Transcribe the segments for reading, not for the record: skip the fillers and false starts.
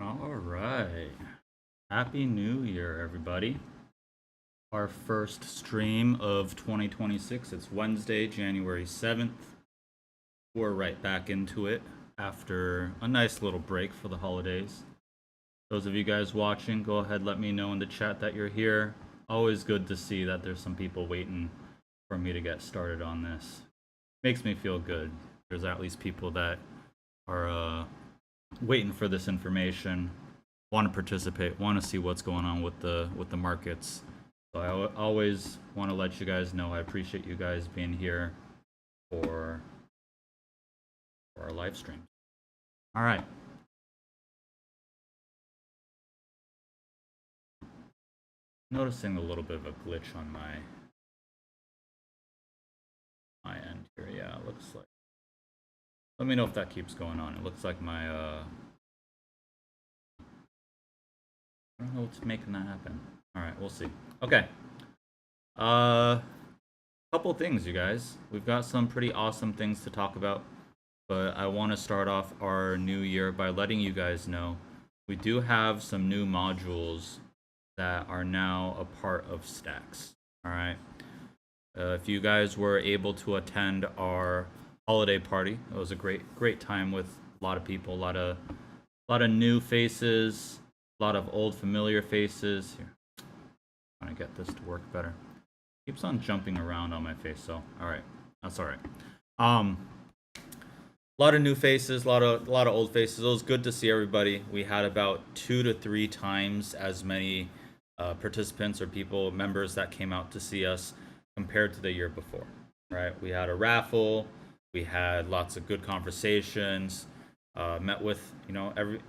All right. Happy New Year, everybody. Our first stream of 2026. It's Wednesday, January 7th. We're right back into it after a nice little break for the holidays. Those of you guys watching, go ahead, let me know in the chat that you're here. Always good to see that there's some people waiting for me to get started on this. Makes me feel good. There's at least people that are waiting for this information, want to participate, want to see what's going on with the markets. So I always want to let you guys know I appreciate you guys being here for our live stream. All right. Noticing a little bit of a glitch on my end here. Yeah, it looks like. Let me know if that keeps going on. It looks like my I don't know what's making that happen. All right, we'll see. Okay. Couple things, you guys. We've got some pretty awesome things to talk about, but I want to start off our new year by letting you guys know we do have some new modules that are now a part of STAX. All right. If you guys were able to attend our holiday party, it was a great time with a lot of people, a lot of new faces, a lot of old familiar faces. Here, trying to get this to work better. Keeps on jumping around on my face, so all right, that's all right. A lot of new faces, a lot of old faces. It was good to see everybody. We had about 2 to 3 times as many participants or members that came out to see us compared to the year before. Right? We had a raffle. We had lots of good conversations. Met with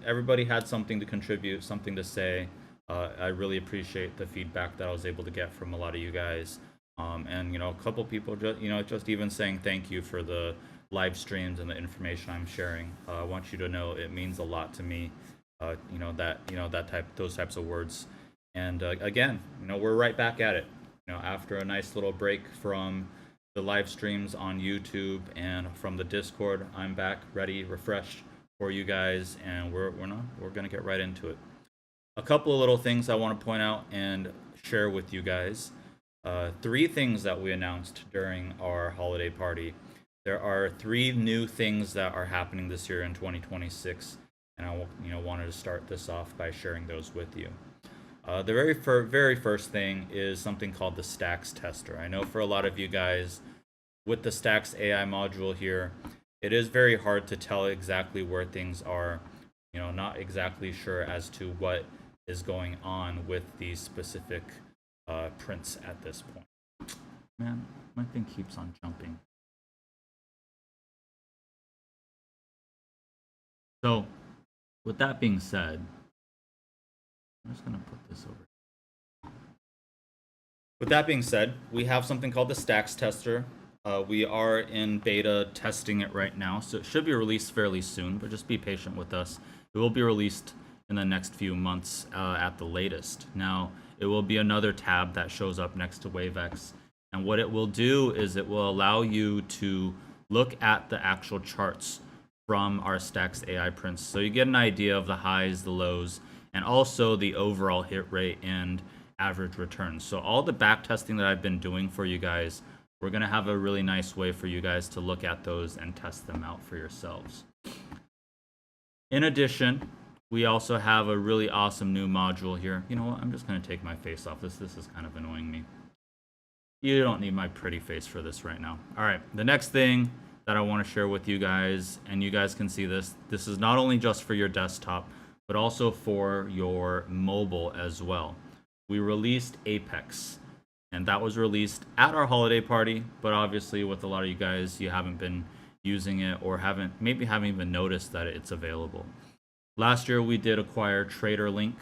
everybody had something to contribute, something to say. I really appreciate the feedback that I was able to get from a lot of you guys. And a couple people just even saying thank you for the live streams and the information I'm sharing. I want you to know it means a lot to me. Those types of words. And again, we're right back at it. After a nice little break from the live streams on YouTube and from the Discord, I'm back, ready, refreshed for you guys, and we're gonna get right into it. A couple of little things I want to point out and share with you guys. 3 things that we announced during our holiday party. There are 3 new things that are happening this year in 2026, and I wanted to start this off by sharing those with you. The very first thing is something called the STAX tester. I know for a lot of you guys, with the STAX AI module here, it is very hard to tell exactly where things are. Not exactly sure as to what is going on with these specific prints at this point. Man, my thing keeps on jumping. So, with that being said, I'm just gonna put this over. With that being said, we have something called the STAX tester. We are in beta testing it right now, so it should be released fairly soon, but just be patient with us. It will be released in the next few months at the latest. Now, it will be another tab that shows up next to WaveX, and what it will do is it will allow you to look at the actual charts from our STAX AI prints, so you get an idea of the highs, the lows, and also the overall hit rate and average returns. So all the back testing that I've been doing for you guys, we're going to have a really nice way for you guys to look at those and test them out for yourselves. In addition, we also have a really awesome new module here. You know what? I'm just going to take my face off. This is kind of annoying me. You don't need my pretty face for this right now. All right, the next thing that I want to share with you guys, and you guys can see this, this is not only just for your desktop, but also for your mobile as well. We released Apex, and that was released at our holiday party, but obviously with a lot of you guys, you haven't been using it or haven't even noticed that it's available. Last year we did acquire TraderLink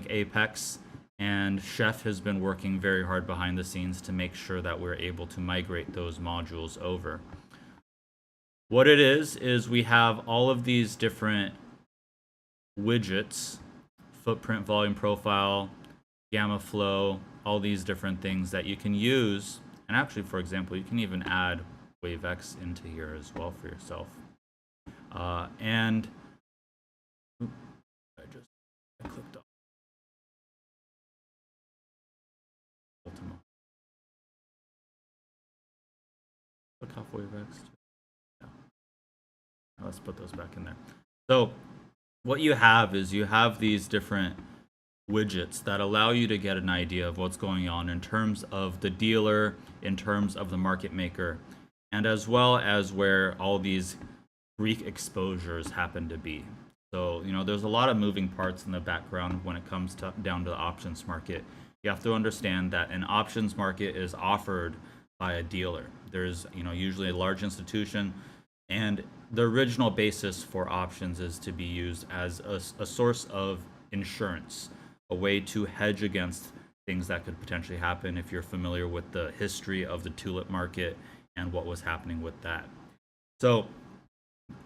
Apex, and Chef has been working very hard behind the scenes to make sure that we're able to migrate those modules over. What it is we have all of these different widgets, footprint, volume profile, gamma flow, all these different things that you can use. And actually, for example, you can even add WaveX into here as well for yourself. And off WaveX? Yeah. Let's put those back in there. So what you have is you have these different widgets that allow you to get an idea of what's going on in terms of the dealer, in terms of the market maker, and as well as where all these Greek exposures happen to be. So, there's a lot of moving parts in the background when it comes down to the options market. You have to understand that an options market is offered by a dealer. There's, usually a large institution, and the original basis for options is to be used as a source of insurance, a way to hedge against things that could potentially happen if you're familiar with the history of the tulip market and what was happening with that. So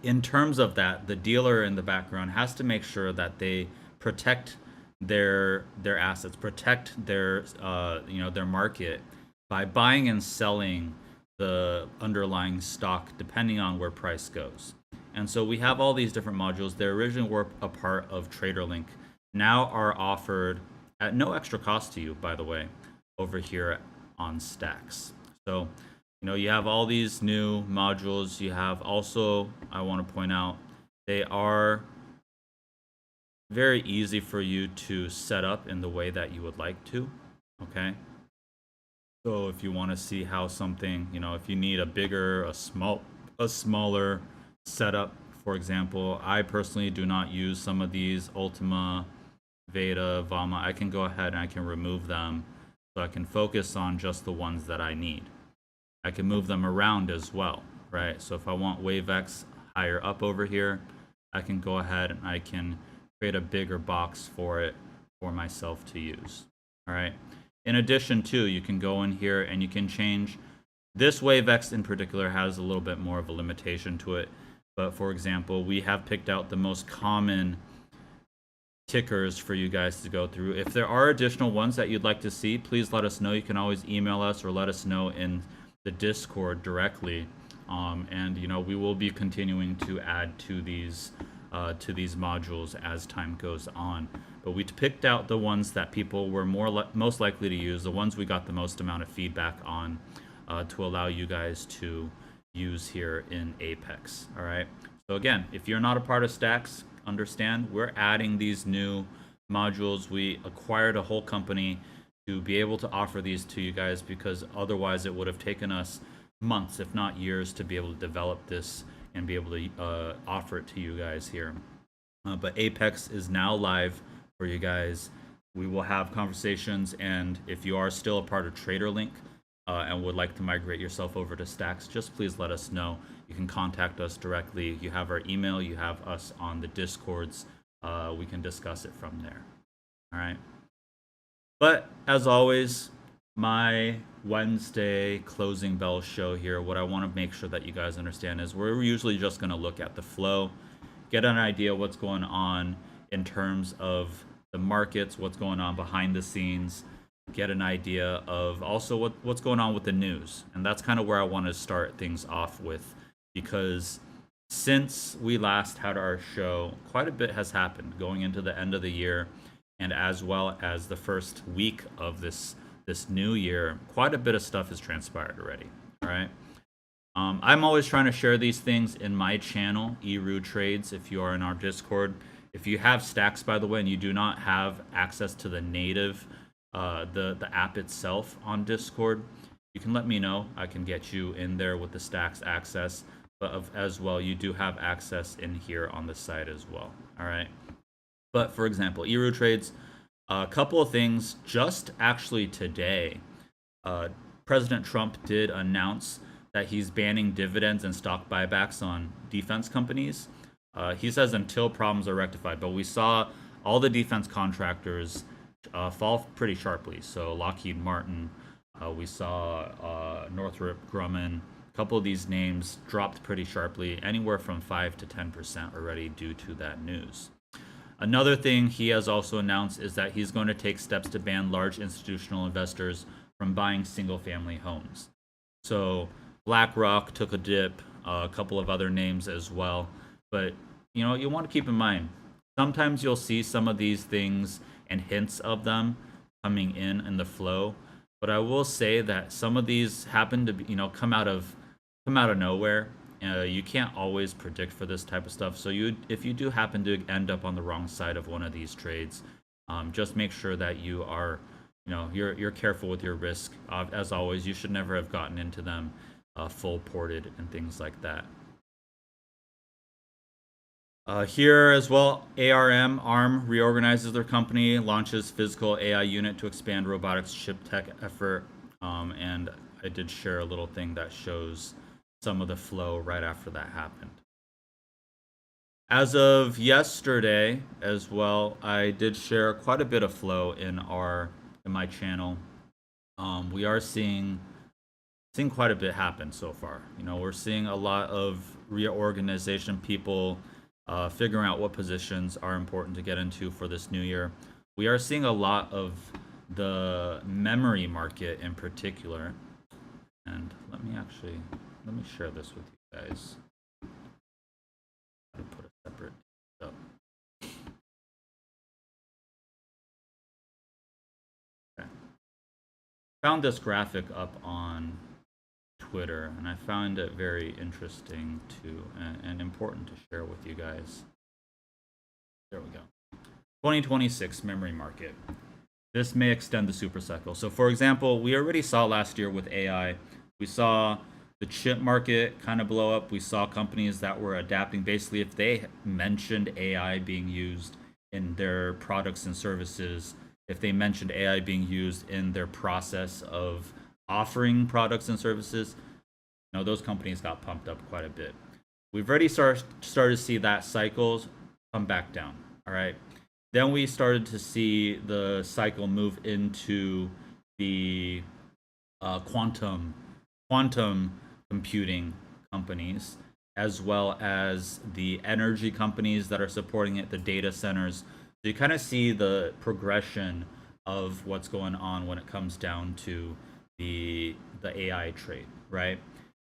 in terms of that, the dealer in the background has to make sure that they protect their assets, protect their their market by buying and selling the underlying stock depending on where price goes. And so we have all these different modules. They originally were a part of TraderLink, now are offered at no extra cost to you, by the way, over here on STAX. So, you have all these new modules. You have also, I want to point out, they are very easy for you to set up in the way that you would like to, okay? So if you want to see how something, if you need a bigger, a smaller setup, for example, I personally do not use some of these Ultima, Veda, Vama. I can go ahead and I can remove them so I can focus on just the ones that I need. I can move them around as well, right? So if I want WaveX higher up over here, I can go ahead and I can create a bigger box for it for myself to use, all right? In addition to, you can go in here and you can change. This WaveX in particular has a little bit more of a limitation to it. But for example, we have picked out the most common tickers for you guys to go through. If there are additional ones that you'd like to see, please let us know. You can always email us or let us know in the Discord directly. And we will be continuing to add to these modules as time goes on. But we picked out the ones that people were most likely to use, the ones we got the most amount of feedback on, to allow you guys to use here in Apex. All right. So again, if you're not a part of STAX, understand we're adding these new modules. We acquired a whole company to be able to offer these to you guys, because otherwise it would have taken us months, if not years, to be able to develop this and be able to offer it to you guys here. But Apex is now live for you guys. We will have conversations, and if you are still a part of TraderLink and would like to migrate yourself over to STAX, just please let us know. You can contact us directly. You have our email. You have us on the Discords. We can discuss it from there. All right. But as always, my Wednesday closing bell show here, what I want to make sure that you guys understand is we're usually just going to look at the flow, get an idea what's going on in terms of the markets, what's going on behind the scenes, get an idea of also what's going on with the news. And that's kind of where I want to start things off with, because since we last had our show, quite a bit has happened going into the end of the year, and as well as the first week of this new year. Quite a bit of stuff has transpired already. All right. I'm always trying to share these things in my channel, Eru Trades, if you are in our Discord. If you have STAX, by the way, and you do not have access to the native, the app itself on Discord, you can let me know. I can get you in there with the STAX access. But as well, you do have access in here on the site as well. All right. But for example, Eru Trades, a couple of things just actually today. President Trump did announce that he's banning dividends and stock buybacks on defense companies. He says until problems are rectified, but we saw all the defense contractors fall pretty sharply. So Lockheed Martin, we saw Northrop Grumman, a couple of these names dropped pretty sharply, anywhere from 5 to 10% already due to that news. Another thing he has also announced is that he's going to take steps to ban large institutional investors from buying single-family homes. So BlackRock took a dip, a couple of other names as well. But, you want to keep in mind, sometimes you'll see some of these things and hints of them coming in the flow. But I will say that some of these happen to be, come out of come out of nowhere. You can't always predict for this type of stuff. So if you do happen to end up on the wrong side of one of these trades, just make sure that you are, you're careful with your risk. As always, you should never have gotten into them full ported and things like that. Here as well, ARM reorganizes their company, launches physical AI unit to expand robotics chip tech effort, and I did share a little thing that shows some of the flow right after that happened. As of yesterday as well, I did share quite a bit of flow in my channel. We are seeing quite a bit happen so far. We're seeing a lot of reorganization, people figuring out what positions are important to get into for this new year. We are seeing a lot of the memory market in particular. And let me share this with you guys. I'll put a separate up. Okay. Found this graphic up on Twitter, and I found it very interesting and important to share with you guys. There we go. 2026 memory market. This may extend the super cycle. So for example, we already saw last year with AI, we saw the chip market kind of blow up. We saw companies that were adapting. Basically, if they mentioned AI being used in their products and services, if they mentioned AI being used in their process of offering products and services, those companies got pumped up quite a bit. We've already started to see that cycles come back down. All right. Then we started to see the cycle move into the quantum computing companies, as well as the energy companies that are supporting it, the data centers. So you kind of see the progression of what's going on when it comes down to the AI trade, right?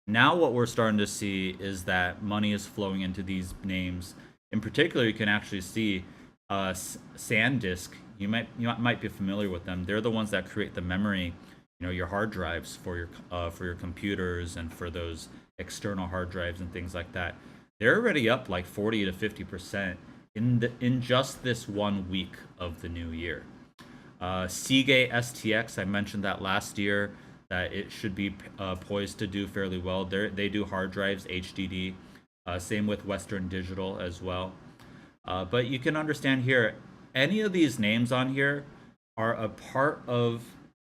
Now what we're starting to see is that money is flowing into these names. In particular, you can actually see SanDisk. You might be familiar with them. They're the ones that create the memory, your hard drives for your computers and for those external hard drives and things like that. They're already up like 40 to 50% in just this 1 week of the new year. Seagate STX, I mentioned that last year, that it should be poised to do fairly well. They do hard drives, HDD. Same with Western Digital as well. But you can understand here, any of these names on here are a part of,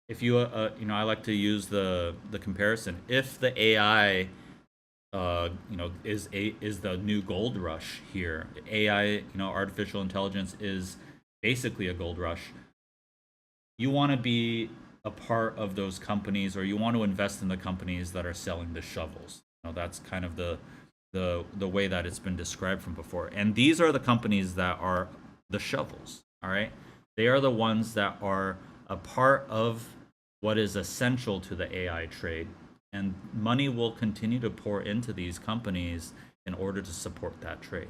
if you, I like to use the comparison. If the AI, is the new gold rush here, AI, artificial intelligence is basically a gold rush. You want to be a part of those companies, or you want to invest in the companies that are selling the shovels. That's kind of the way that it's been described from before. And these are the companies that are the shovels, all right? They are the ones that are a part of what is essential to the AI trade. And money will continue to pour into these companies in order to support that trade.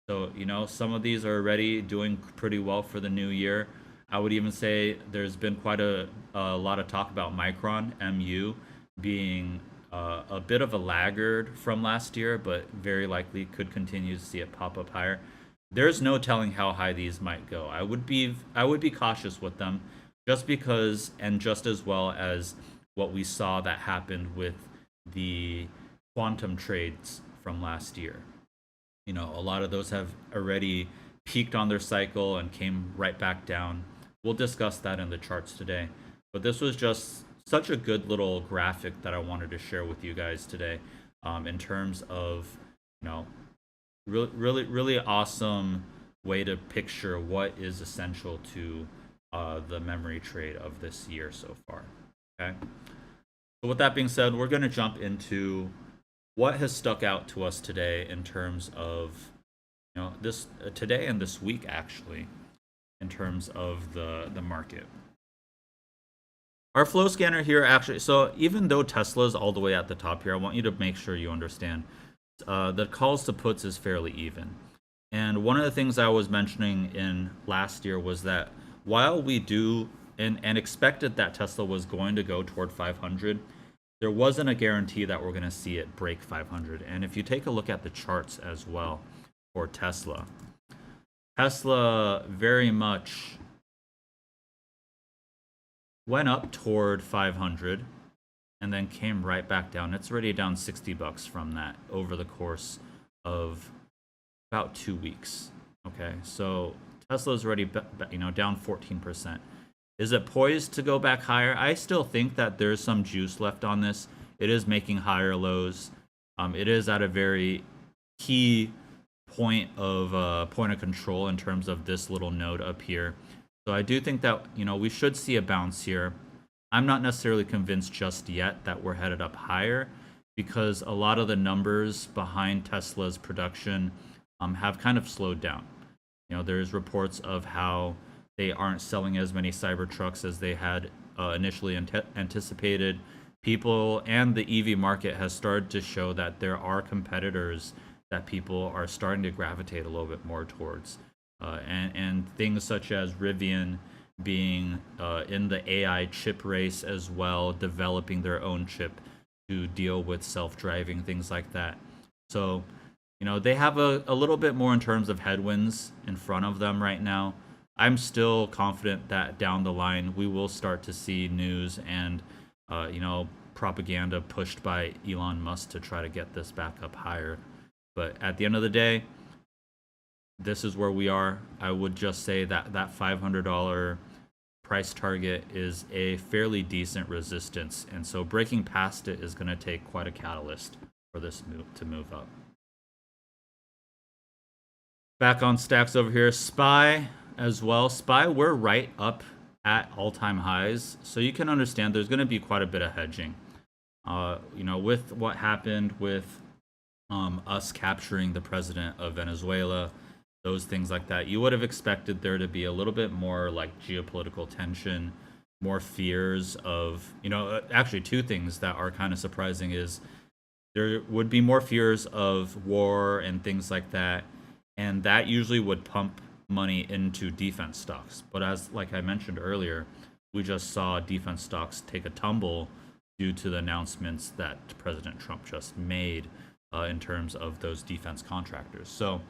So, some of these are already doing pretty well for the new year. I would even say there's been quite a lot of talk about Micron, MU, being a bit of a laggard from last year, but very likely could continue to see it pop up higher. There's no telling how high these might go. I would be cautious with them, just because, and just as well as what we saw that happened with the quantum trades from last year. A lot of those have already peaked on their cycle and came right back down. We'll discuss that in the charts today. But this was just such a good little graphic that I wanted to share with you guys today, in terms of, really awesome way to picture what is essential to the memory trade of this year so far. Okay. So with that being said, we're going to jump into what has stuck out to us today in terms of, this today and this week actually, in terms of the market. Our flow scanner here actually, so even though Tesla is all the way at the top here, I want you to make sure you understand the calls to puts is fairly even. And one of the things I was mentioning in last year was that while we do and expected that Tesla was going to go toward 500, there wasn't a guarantee that we're going to see it break 500. And if you take a look at the charts as well for Tesla, Tesla very much went up toward 500 and then came right back down. It's already down $60 from that over the course of about 2 weeks. Okay, so Tesla's already down 14%. Is it poised to go back higher? I still think that there's some juice left on this. It is making higher lows. It is at a very key point of control in terms of this little node up here. So I do think that we should see a bounce here. I'm not necessarily convinced just yet that we're headed up higher, because a lot of the numbers behind Tesla's production have kind of slowed down. There's reports of how they aren't selling as many Cybertrucks as they had initially anticipated. People and the EV market has started to show that there are competitors that people are starting to gravitate a little bit more towards. And things such as Rivian being in the AI chip race as well, developing their own chip to deal with self-driving, things like that. So, they have a little bit more in terms of headwinds in front of them right now. I'm still confident that down the line we will start to see news and propaganda pushed by Elon Musk to try to get this back up higher. But at the end of the day, this is where we are. I would just say that that $500 price target is a fairly decent resistance, and so breaking past it is going to take quite a catalyst for this move to move up. Back on STAX over here, SPY as well. SPY, we're right up at all-time highs, so you can understand there's going to be quite a bit of hedging. With what happened with us capturing the president of Venezuela, those things like that, you would have expected there to be a little bit more like geopolitical tension, more fears of, actually two things that are kind of surprising is there would be more fears of war and things like that, and that usually would pump money into defense stocks. But as like I mentioned earlier, we just saw defense stocks take a tumble due to the announcements that President Trump just made in terms of those defense contractors. So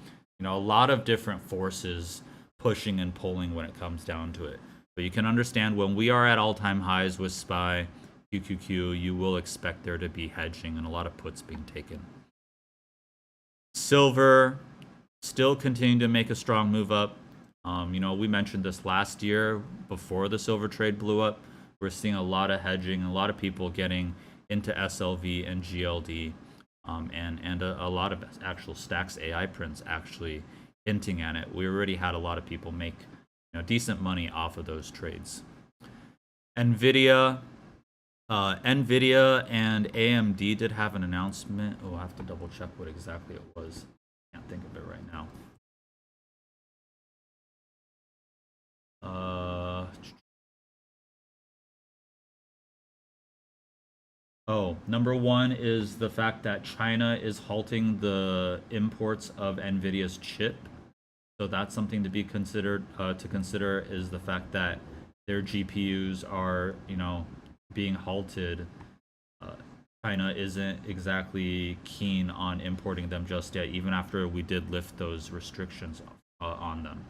a lot of different forces pushing and pulling when it comes down to it. But you can understand when we are at all-time highs with SPY, QQQ, you will expect there to be hedging and a lot of puts being taken. Silver still continuing to make a strong move up. We mentioned this last year before the silver trade blew up. We're seeing a lot of hedging, a lot of people getting into SLV and GLD. And a lot of actual STAX AI prints actually hinting at it. We already had a lot of people make decent money off of those trades. NVIDIA and AMD did have an announcement. Oh, I have to double check what exactly it was. Can't think of it right now. Number one is the fact that China is halting the imports of NVIDIA's chip. So that's something to be considered. To consider is the fact that their GPUs are, being halted. China isn't exactly keen on importing them just yet, even after we did lift those restrictions on them.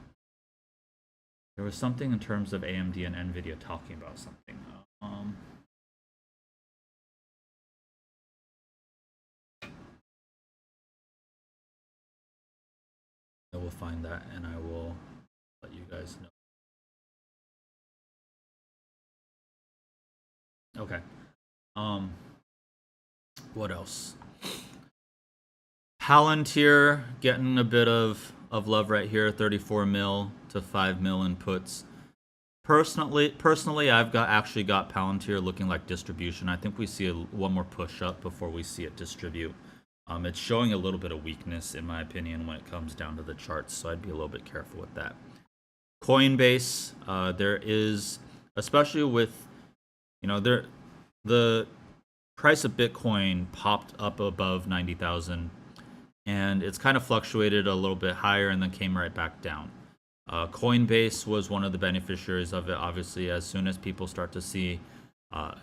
There was something in terms of AMD and NVIDIA talking about something. I will find that and I will let you guys know. Okay. What else? Palantir getting a bit of love right here, 34 mil to 5 mil in puts. Personally, I've actually got Palantir looking like distribution. I think we see one more push up before we see it distribute. It's showing a little bit of weakness, in my opinion, when it comes down to the charts, so I'd be a little bit careful with that. Coinbase, there is, especially with, the price of Bitcoin popped up above 90,000, and it's kind of fluctuated a little bit higher and then came right back down. Coinbase was one of the beneficiaries of it, obviously, as soon as people start to see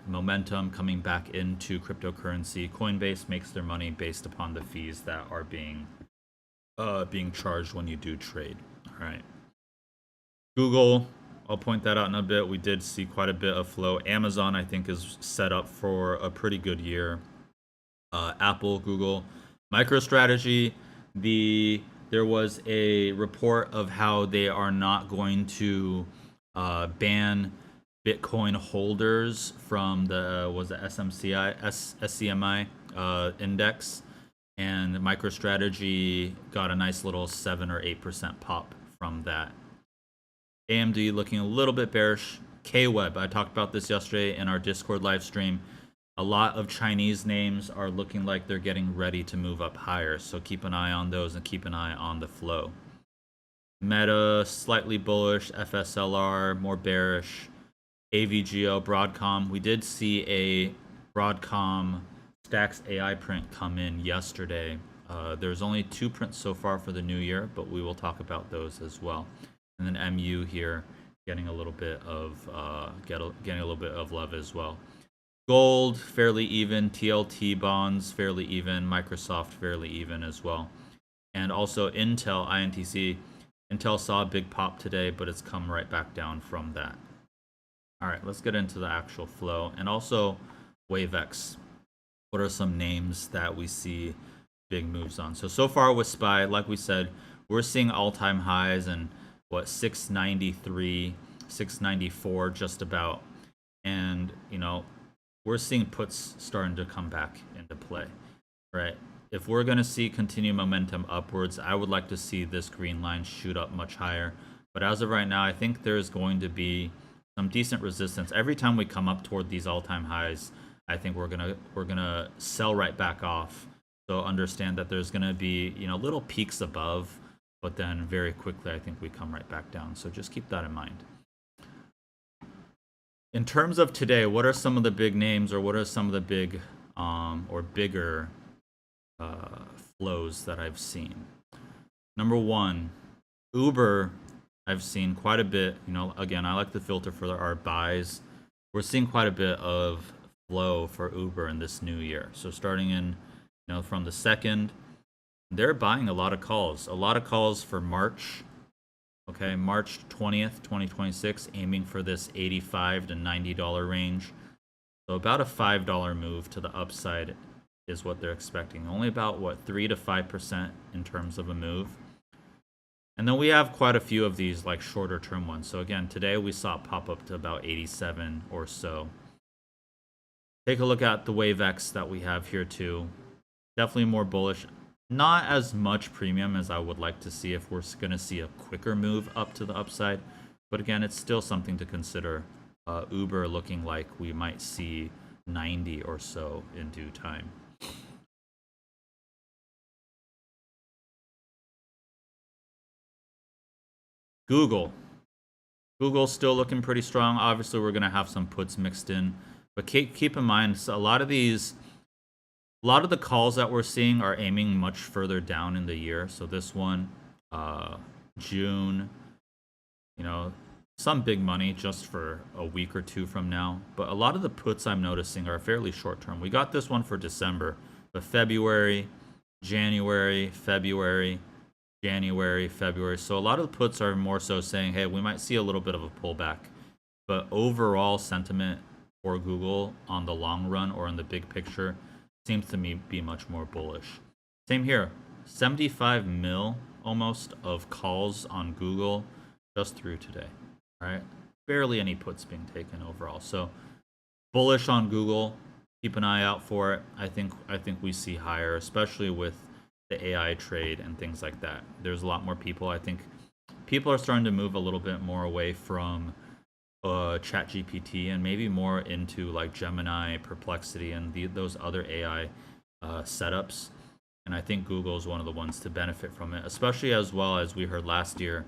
momentum coming back into cryptocurrency. Coinbase makes their money based upon the fees that are being charged when you do trade. All right. Google, I'll point that out in a bit. We did see quite a bit of flow. Amazon, I think, is set up for a pretty good year. Apple, Google, MicroStrategy. There was a report of how they are not going to ban Bitcoin holders from the SCMI index, and MicroStrategy got a nice little 7 or 8% pop from that. AMD looking a little bit bearish. KWeb, I talked about this yesterday in our Discord live stream. A lot of Chinese names are looking like they're getting ready to move up higher, so keep an eye on those and keep an eye on the flow. Meta, slightly bullish. FSLR, more bearish. AVGO, Broadcom. We did see a Broadcom STAX AI print come in yesterday. There's only 2 prints so far for the new year, but we will talk about those as well. And then MU here getting a little bit of getting a little bit of love as well. Gold fairly even, TLT bonds fairly even, Microsoft fairly even as well. And also Intel, INTC. Intel saw a big pop today, but it's come right back down from that. All right, let's get into the actual flow. And also WaveX. What are some names that we see big moves on? So far with SPY, like we said, we're seeing all-time highs and 693, 694 just about. And, we're seeing puts starting to come back into play, right? If we're going to see continued momentum upwards, I would like to see this green line shoot up much higher. But as of right now, I think there's going to be some decent resistance. Every time we come up toward these all-time highs, I think we're gonna sell right back off. So understand that there's gonna be little peaks above, but then very quickly I think we come right back down. So just keep that in mind. In terms of today, what are some of the big names, or what are some of the big or bigger flows that I've seen? Number one, Uber. I've seen quite a bit. Again, I like to filter for our buys. We're seeing quite a bit of flow for Uber in this new year. So starting in, from the 2nd, they're buying a lot of calls for March. Okay, March 20th, 2026, aiming for this $85 to $90 range. So about a $5 move to the upside is what they're expecting. Only about 3 to 5% in terms of a move. And then we have quite a few of these like shorter term ones. So again, today we saw it pop up to about 87 or so. Take a look at the WaveX that we have here too. Definitely more bullish. Not as much premium as I would like to see if we're going to see a quicker move up to the upside. But again, it's still something to consider. Uber looking like we might see 90 or so in due time. Google's still looking pretty strong. Obviously, we're going to have some puts mixed in. But keep in mind, so a lot of the calls that we're seeing are aiming much further down in the year. So this one, June, some big money just for a week or two from now. But a lot of the puts I'm noticing are fairly short term. We got this one for December, but February, January, February. So a lot of the puts are more so saying, hey, we might see a little bit of a pullback. But overall sentiment for Google on the long run or in the big picture seems to me be much more bullish. Same here, 75 mil almost of calls on Google just through today, right? Barely any puts being taken overall. So bullish on Google. Keep an eye out for it. I think we see higher, especially with the AI trade and things like that. There's a lot more people. I think people are starting to move a little bit more away from ChatGPT and maybe more into like Gemini, Perplexity, and those other AI setups. And I think Google is one of the ones to benefit from it, especially as well as we heard last year.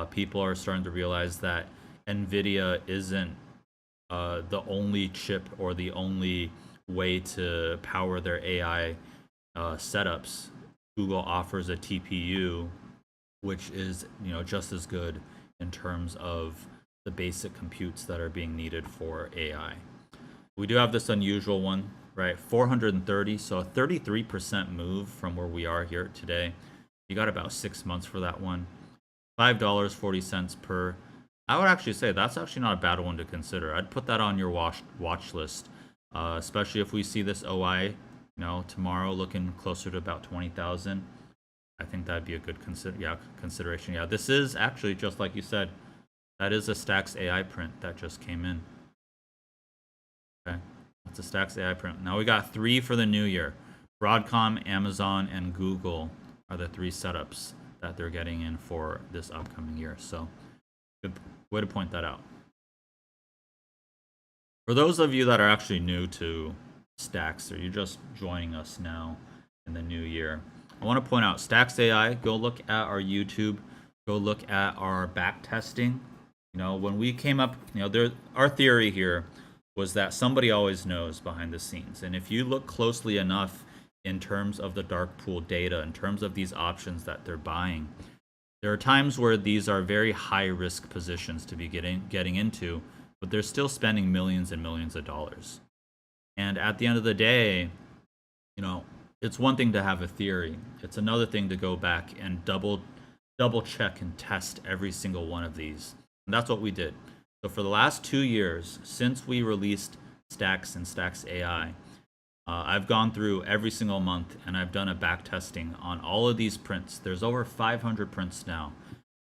People are starting to realize that NVIDIA isn't the only chip or the only way to power their AI setups. Google offers a TPU, which is just as good in terms of the basic computes that are being needed for AI. We do have this unusual one, right? 430, so a 33% move from where we are here today. You got about 6 months for that one. $5.40 per. I would actually say that's actually not a bad one to consider. I'd put that on your watch list, especially if we see this OI, tomorrow looking closer to about 20,000. I think that'd be a good consideration. Yeah, this is actually just like you said. That is a STAX AI print that just came in. Okay, that's a STAX AI print. Now we got 3 for the new year. Broadcom, Amazon, and Google are the 3 setups that they're getting in for this upcoming year. So, good way to point that out. For those of you that are actually new to STAX, or you're just joining us now in the new year, I want to point out STAX AI. Go look at our YouTube. Go look at our back testing. When we came up, our theory here was that somebody always knows behind the scenes. And if you look closely enough in terms of the dark pool data, in terms of these options that they're buying, there are times where these are very high risk positions to be getting into, but they're still spending millions and millions of dollars. And at the end of the day, it's one thing to have a theory. It's another thing to go back and double check and test every single one of these. And that's what we did. So for the last 2 years, since we released STAX and STAX AI, I've gone through every single month and I've done a back testing on all of these prints. There's over 500 prints now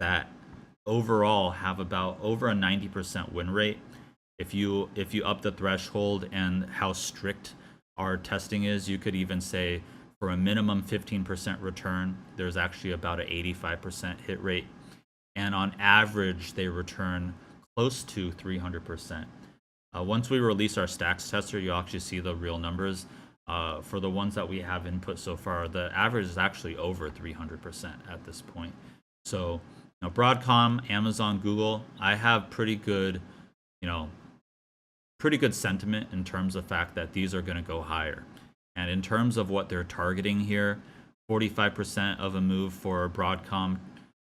that overall have about over a 90% win rate. If you up the threshold and how strict our testing is, you could even say for a minimum 15% return, there's actually about an 85% hit rate. And on average, they return close to 300%. Once we release our STAX tester, you'll actually see the real numbers. For the ones that we have input so far, the average is actually over 300% at this point. So, Broadcom, Amazon, Google, I have pretty good sentiment in terms of the fact that these are going to go higher. And in terms of what they're targeting here, 45% of a move for Broadcom,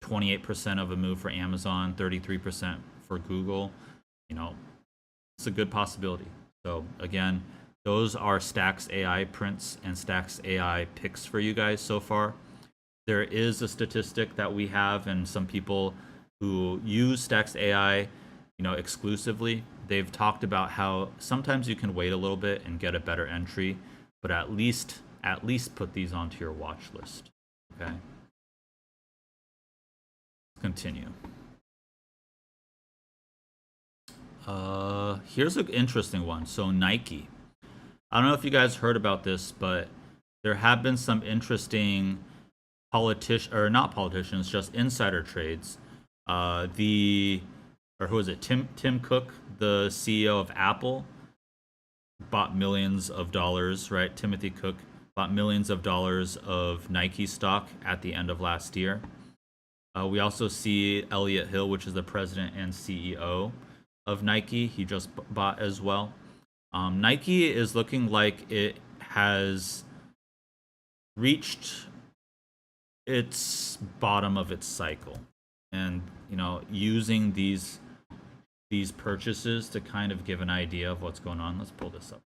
28% of a move for Amazon, 33% for Google. It's a good possibility. So again, those are STAX AI prints and STAX AI picks for you guys so far. There is a statistic that we have, and some people who use STAX AI, exclusively, they've talked about how sometimes you can wait a little bit and get a better entry, but at least put these onto your watch list. Okay. Let's continue. Here's an interesting one. So Nike. I don't know if you guys heard about this, but there have been some interesting not politicians, just insider trades. Who is it? Tim Cook, the CEO of Apple, bought millions of dollars, right? Timothy Cook bought millions of dollars of Nike stock at the end of last year. We also see Elliott Hill, which is the president and CEO of Nike. He just bought as well. Nike is looking like it has reached its bottom of its cycle, and using these purchases to kind of give an idea of what's going on. Let's pull this up.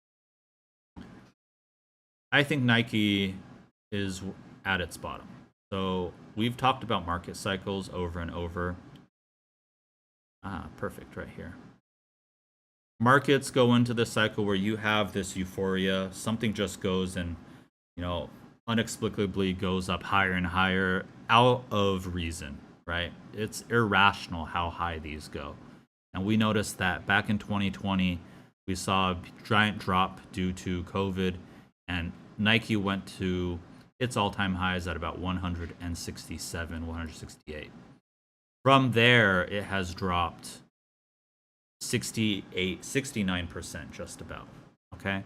I think Nike is at its bottom. So we've talked about market cycles over and over. Perfect, right here. Markets go into the cycle where you have this euphoria. Something just goes and, inexplicably goes up higher and higher out of reason, right? It's irrational how high these go. And we noticed that back in 2020, we saw a giant drop due to COVID, and Nike went to its all-time highs at about 167, 168. From there, it has dropped 69% just about. Okay,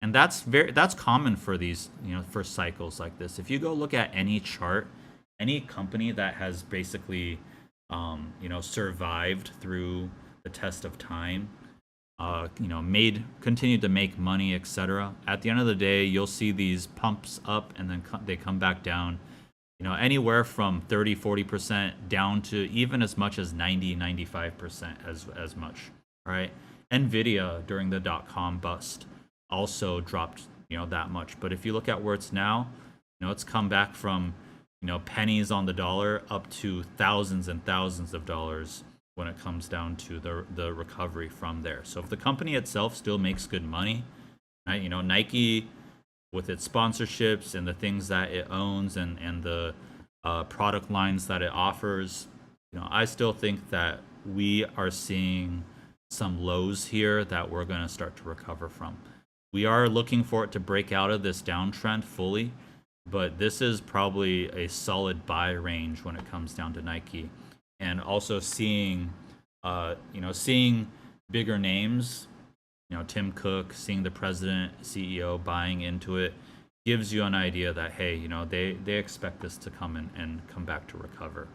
and that's common for these, for cycles like this. If you go look at any chart, any company that has basically survived through the test of time, continued to make money, etc. At the end of the day, you'll see these pumps up and then they come back down, anywhere from 30-40% down to even as much as 90-95% as much, right? Nvidia during the dot-com bust also dropped, that much. But if you look at where it's now, it's come back from, pennies on the dollar up to thousands and thousands of dollars when it comes down to the recovery from there. So if the company itself still makes good money, right, Nike with its sponsorships and the things that it owns and the product lines that it offers, I still think that we are seeing some lows here that we're going to start to recover from. We are looking for it to break out of this downtrend fully, but this is probably a solid buy range when it comes down to Nike. And also seeing, seeing bigger names, Tim Cook, seeing the president, CEO buying into it, gives you an idea that, hey, they expect this to come in and come back to recover.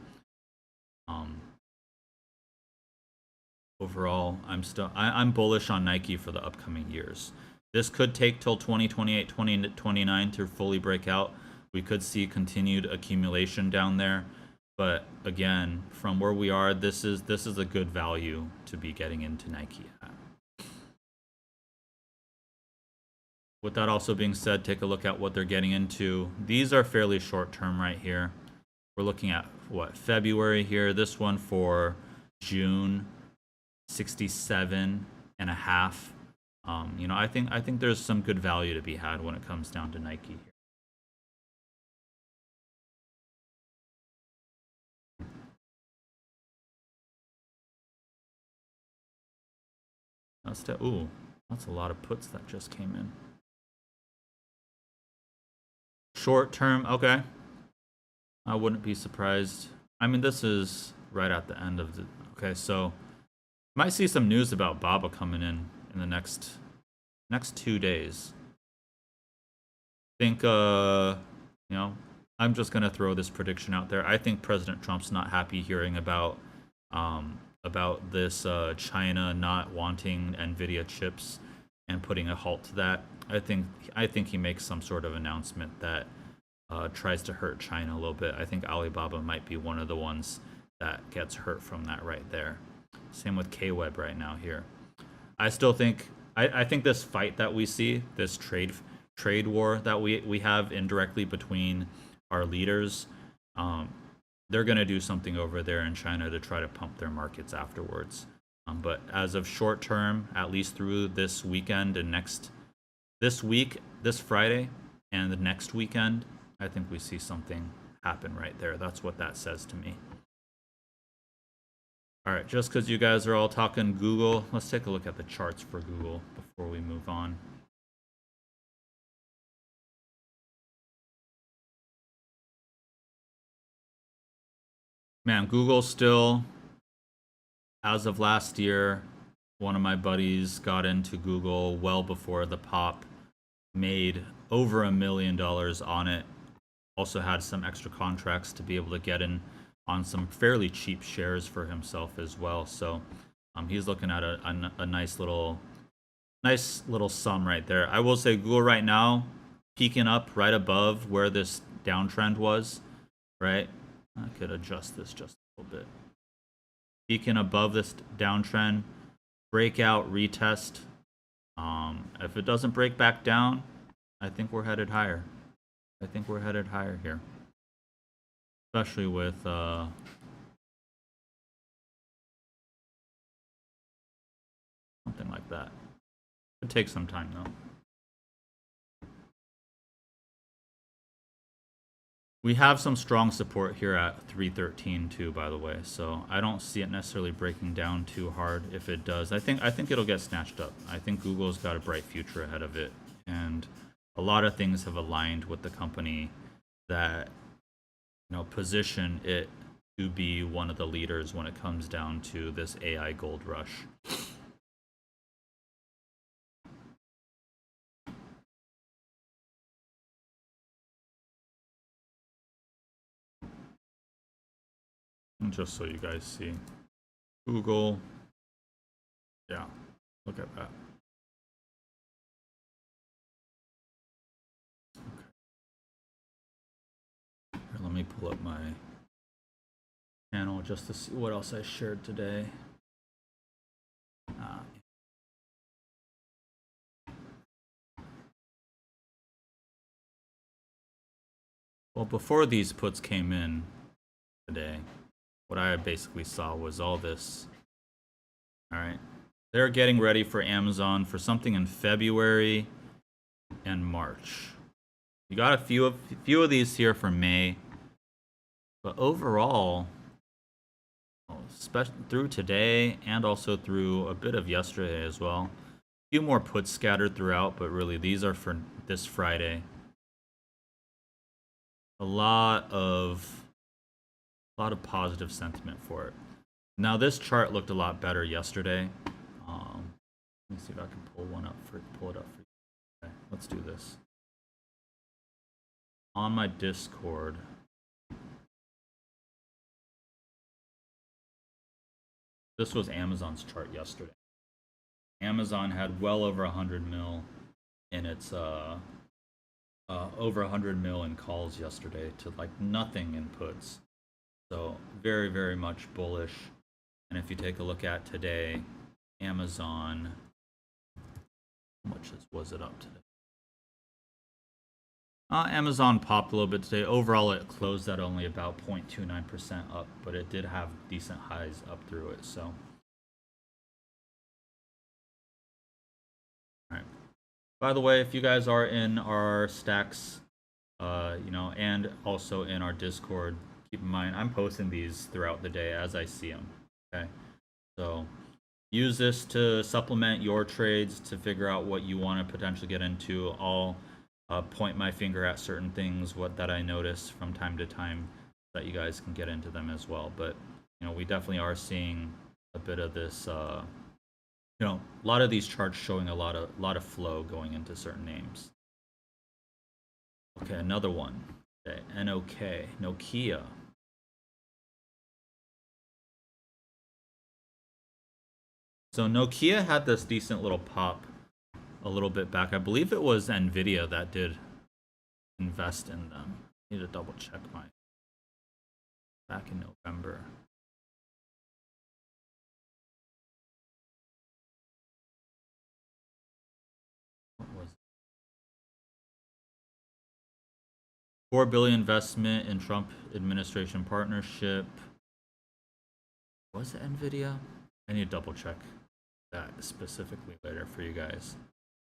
Overall, I'm bullish on Nike for the upcoming years. This could take till 2028, 2029 to fully break out. We could see continued accumulation down there, but again, from where we are, this is a good value to be getting into Nike at. With that also being said, take a look at what they're getting into. These are fairly short term right here. We're looking at what, February here. This one for June, 67 and a half. I think there's some good value to be had when it comes down to Nike here. That's a lot of puts that just came in. Short term, okay. I wouldn't be surprised. I mean, this is right at the end of the... Okay, so might see some news about Baba coming in the next 2 days. I think, I'm just going to throw this prediction out there. I think President Trump's not happy hearing about this China not wanting NVIDIA chips and putting a halt to that. I think he makes some sort of announcement that tries to hurt China a little bit. I think Alibaba might be one of the ones that gets hurt from that right there. Same with K-Web right now here. I still think I think this fight that we see, this trade war that we have indirectly between our leaders, they're going to do something over there in China to try to pump their markets afterwards. But as of short term, at least through this weekend and this Friday and the next weekend, I think we see something happen right there. That's what that says to me. All right, just because you guys are all talking Google, let's take a look at the charts for Google before we move on. Man, Google still, as of last year, one of my buddies got into Google well before the pop, made over $1 million on it. Also had some extra contracts to be able to get in on some fairly cheap shares for himself as well. So he's looking at a nice little sum right there. I will say Google right now peaking up right above where this downtrend was, right? I could adjust this just a little bit. Peaking above this downtrend, breakout, retest. If it doesn't break back down, I think we're headed higher. I think we're headed higher here. Especially with something like that. It'd take some time though. We have some strong support here at 313 too, by the way. So I don't see it necessarily breaking down too hard. If it does, I think it'll get snatched up. I think Google's got a bright future ahead of it, and a lot of things have aligned with the company that position it to be one of the leaders when it comes down to this AI gold rush. And just so you guys see, Google, yeah, look at that. Okay. Here, let me pull up my channel just to see what else I shared today. Well, before these puts came in today, what I basically saw was all this. All right. They're getting ready for Amazon for something in February and March. You got a few of these here for May. But overall, especially through today and also through a bit of yesterday as well, a few more puts scattered throughout, but really these are for this Friday. A lot of positive sentiment for it. Now this chart looked a lot better yesterday. Let me see if I can pull it up for you. Okay, let's do this. On my Discord, this was Amazon's chart yesterday. Amazon had well over 100 mil in its over 100 mil in calls yesterday to like nothing in puts. So very, very much bullish. And if you take a look at today, Amazon, how much was it up today? Amazon popped a little bit today. Overall, it closed at only about 0.29% up, but it did have decent highs up through it. So, all right. By the way, if you guys are in our STAX, and also in our Discord, keep in mind I'm posting these throughout the day as I see them. Okay, so use this to supplement your trades to figure out what you want to potentially get into. I'll point my finger at certain things that I notice from time to time that you guys can get into them as well. But we definitely are seeing a bit of this. A lot of these charts showing a lot of flow going into certain names. Okay, another one. Okay, NOK, Nokia. So Nokia had this decent little pop a little bit back. I believe it was Nvidia that did invest in them. I need to double check mine. Back in November. What was it? 4 billion investment in Trump administration partnership. Was it Nvidia? I need to double check that specifically later for you guys.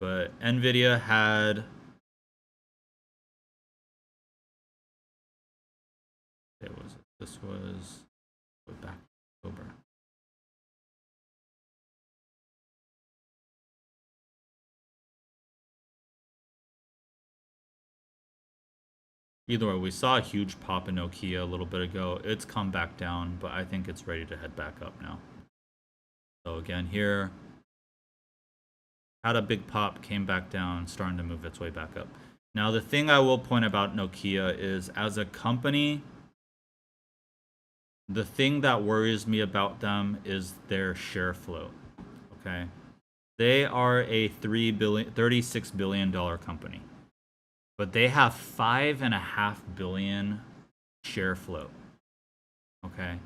But Nvidia had this was back in October. Either way, we saw a huge pop in Nokia a little bit ago. It's come back down, but I think it's ready to head back up now. So again, here had a big pop, came back down, starting to move its way back up. Now, the thing I will point about Nokia is, as a company, the thing that worries me about them is their share float. Okay, they are a $36 billion company, but they have $5.5 billion share float. Okay,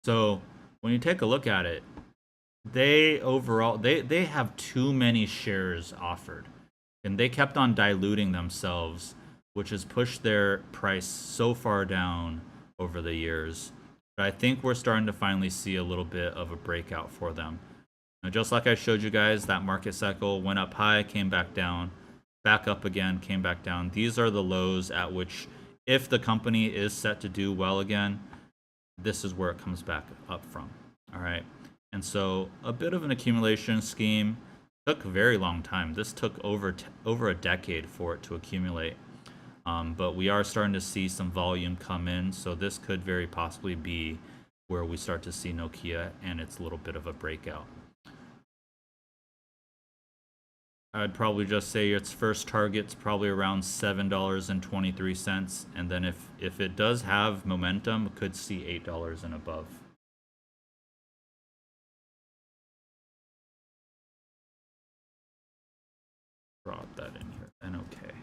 so when you take a look at it, they have too many shares offered, and they kept on diluting themselves, which has pushed their price so far down over the years. But I think we're starting to finally see a little bit of a breakout for them. Now, just like I showed you guys, that market cycle went up high, came back down, back up again, came back down. These are the lows at which, if the company is set to do well again, this is where it comes back up from. All right. And so a bit of an accumulation scheme. Took a very long time. This took over a decade for it to accumulate. But we are starting to see some volume come in. So this could very possibly be where we start to see Nokia and its little bit of a breakout. I'd probably just say its first target's probably around $7.23. And then if it does have momentum, it could see $8 and above. Drop that in here. Then okay.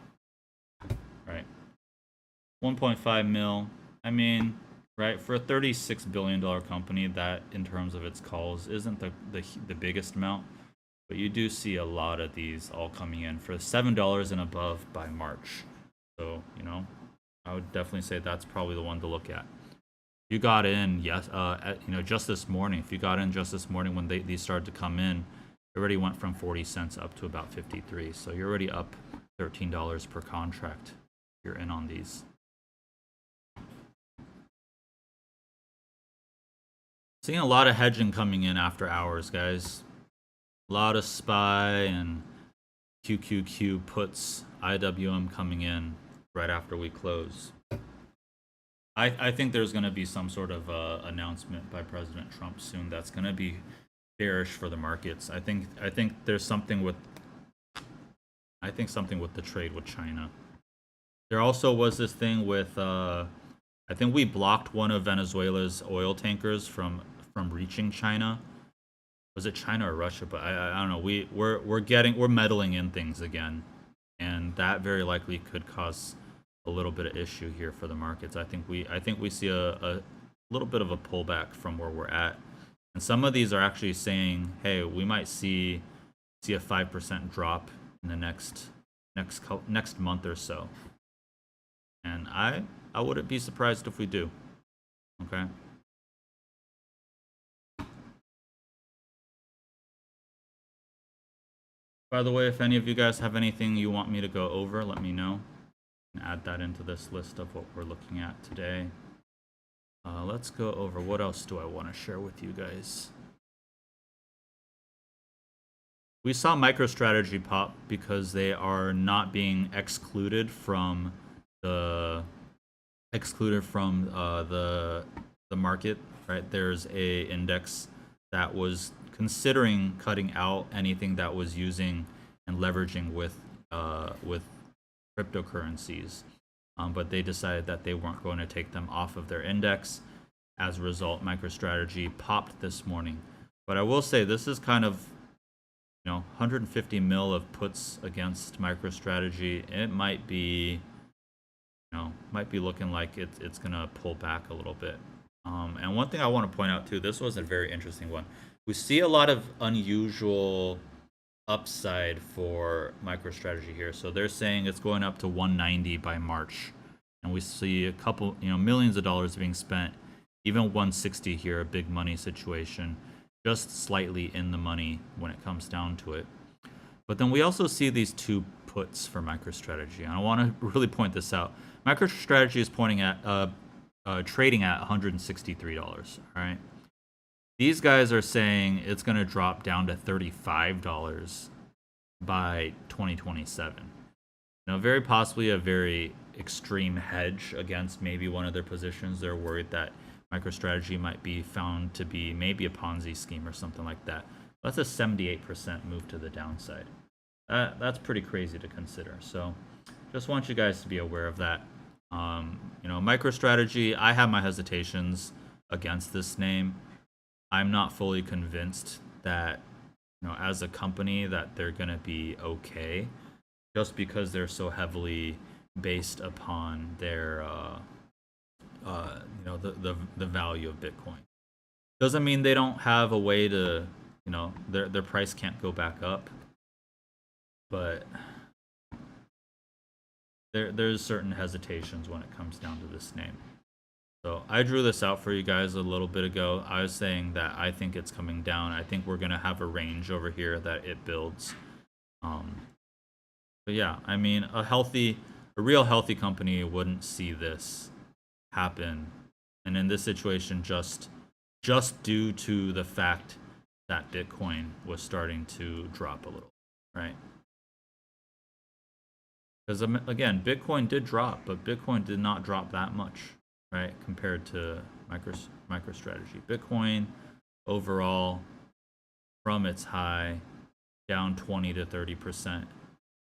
Right. 1.5 mil. I mean, right, for a $36 billion company, that in terms of its calls isn't the biggest amount. But you do see a lot of these all coming in for $7 and above by March. So, I would definitely say that's probably the one to look at. You got in, yes, just this morning. If you got in just this morning when these started to come in, it already went from 40 cents up to about 53. So you're already up $13 per contract. You're in on these. Seeing a lot of hedging coming in after hours, guys. A lot of SPY and QQQ puts, IWM coming in right after we close. I think there's going to be some sort of announcement by President Trump soon that's going to be bearish for the markets. I think there's something with the trade with China. There also was this thing with I think we blocked one of Venezuela's oil tankers from reaching China. Was it China or Russia? But I don't know. We're meddling in things again, and that very likely could cause a little bit of issue here for the markets. I think we see a little bit of a pullback from where we're at, and some of these are actually saying, hey, we might see a 5% drop in the next month or so, and I wouldn't be surprised if we do. Okay. By the way, if any of you guys have anything you want me to go over, let me know. And add that into this list of what we're looking at today. Let's go over what else do I want to share with you guys. We saw MicroStrategy pop because they are not being excluded from the market, right? There's a index that was considering cutting out anything that was using and leveraging with cryptocurrencies, but they decided that they weren't going to take them off of their index. As a result, MicroStrategy popped this morning. But I will say this is kind of 150 mil of puts against MicroStrategy. It might be looking like it's gonna pull back a little bit. And one thing I want to point out too, this was a very interesting one. We see a lot of unusual upside for MicroStrategy here. So they're saying it's going up to 190 by March, and we see a couple, millions of dollars being spent. Even 160 here, a big money situation, just slightly in the money when it comes down to it. But then we also see these two puts for MicroStrategy, and I want to really point this out. MicroStrategy is pointing at trading at $163. All right. These guys are saying it's going to drop down to $35 by 2027. Very possibly a very extreme hedge against maybe one of their positions. They're worried that MicroStrategy might be found to be maybe a Ponzi scheme or something like that. That's a 78% move to the downside. That's pretty crazy to consider. So just want you guys to be aware of that. MicroStrategy, I have my hesitations against this name. I'm not fully convinced that, as a company, that they're going to be okay, just because they're so heavily based upon their, the value of Bitcoin. Doesn't mean they don't have a way to, their price can't go back up, but there's certain hesitations when it comes down to this name. So I drew this out for you guys a little bit ago. I was saying that I think it's coming down. I think we're going to have a range over here that it builds. But yeah, I mean, a real healthy company wouldn't see this happen. And in this situation, just due to the fact that Bitcoin was starting to drop a little, right? Because again, Bitcoin did drop, but Bitcoin did not drop that much, right, compared to MicroStrategy. Bitcoin overall, from its high, down 20 to 30%,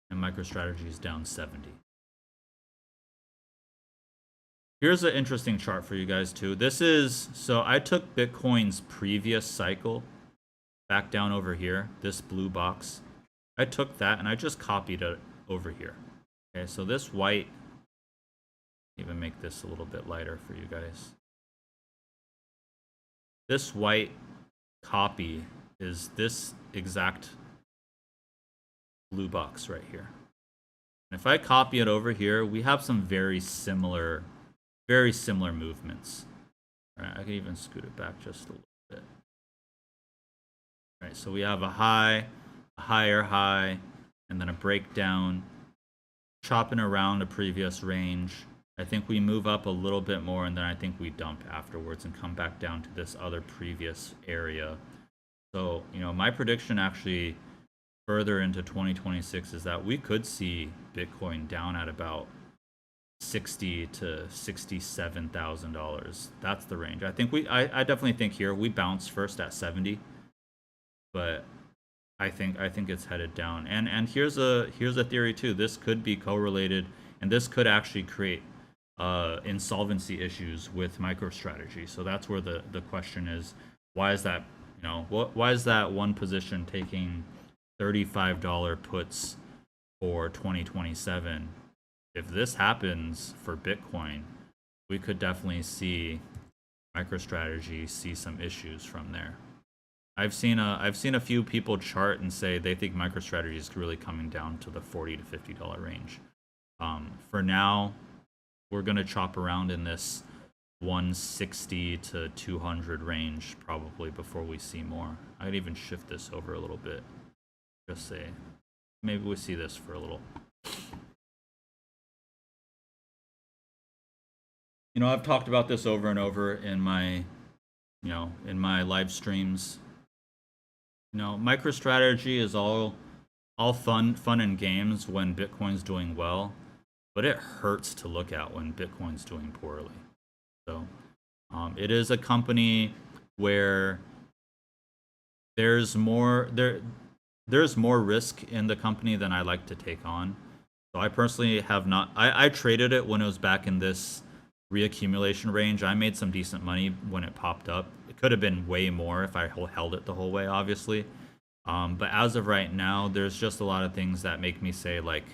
and MicroStrategy is down 70. Here's an interesting chart for you guys too. So I took Bitcoin's previous cycle back down over here, this blue box. I took that and I just copied it over here. Okay, so this white, even make this a little bit lighter for you guys. This white copy is this exact blue box right here. If I copy it over here, we have some very similar movements. All right, I can even scoot it back just a little bit. All right, so we have a high, a higher high, and then a breakdown, chopping around a previous range. I think we move up a little bit more, and then I think we dump afterwards and come back down to this other previous area. So, you know, my prediction actually further into 2026 is that we could see Bitcoin down at about $60,000 to $67,000. That's the range. I think I definitely think here we bounce first at 70, but I think it's headed down. And here's a theory too. This could be correlated, and this could actually create insolvency issues with MicroStrategy. So that's where the question is: why is that? You know, why is that one position taking $35 puts for 2027? If this happens for Bitcoin, we could definitely see MicroStrategy see some issues from there. I've seen a few people chart and say they think MicroStrategy is really coming down to the $40 to $50 range. For now, we're gonna chop around in this 160 to 200 range probably before we see more. I'd even shift this over a little bit. Just say maybe we see this for a little. You know, I've talked about this over and over in my, in my live streams. You know, MicroStrategy is all fun and games when Bitcoin's doing well, but it hurts to look at when Bitcoin's doing poorly. So, it is a company where there's more risk in the company than I like to take on. So I personally have not. I traded it when it was back in this reaccumulation range. I made some decent money when it popped up. It could have been way more if I held it the whole way, obviously. But as of right now, there's just a lot of things that make me say, like,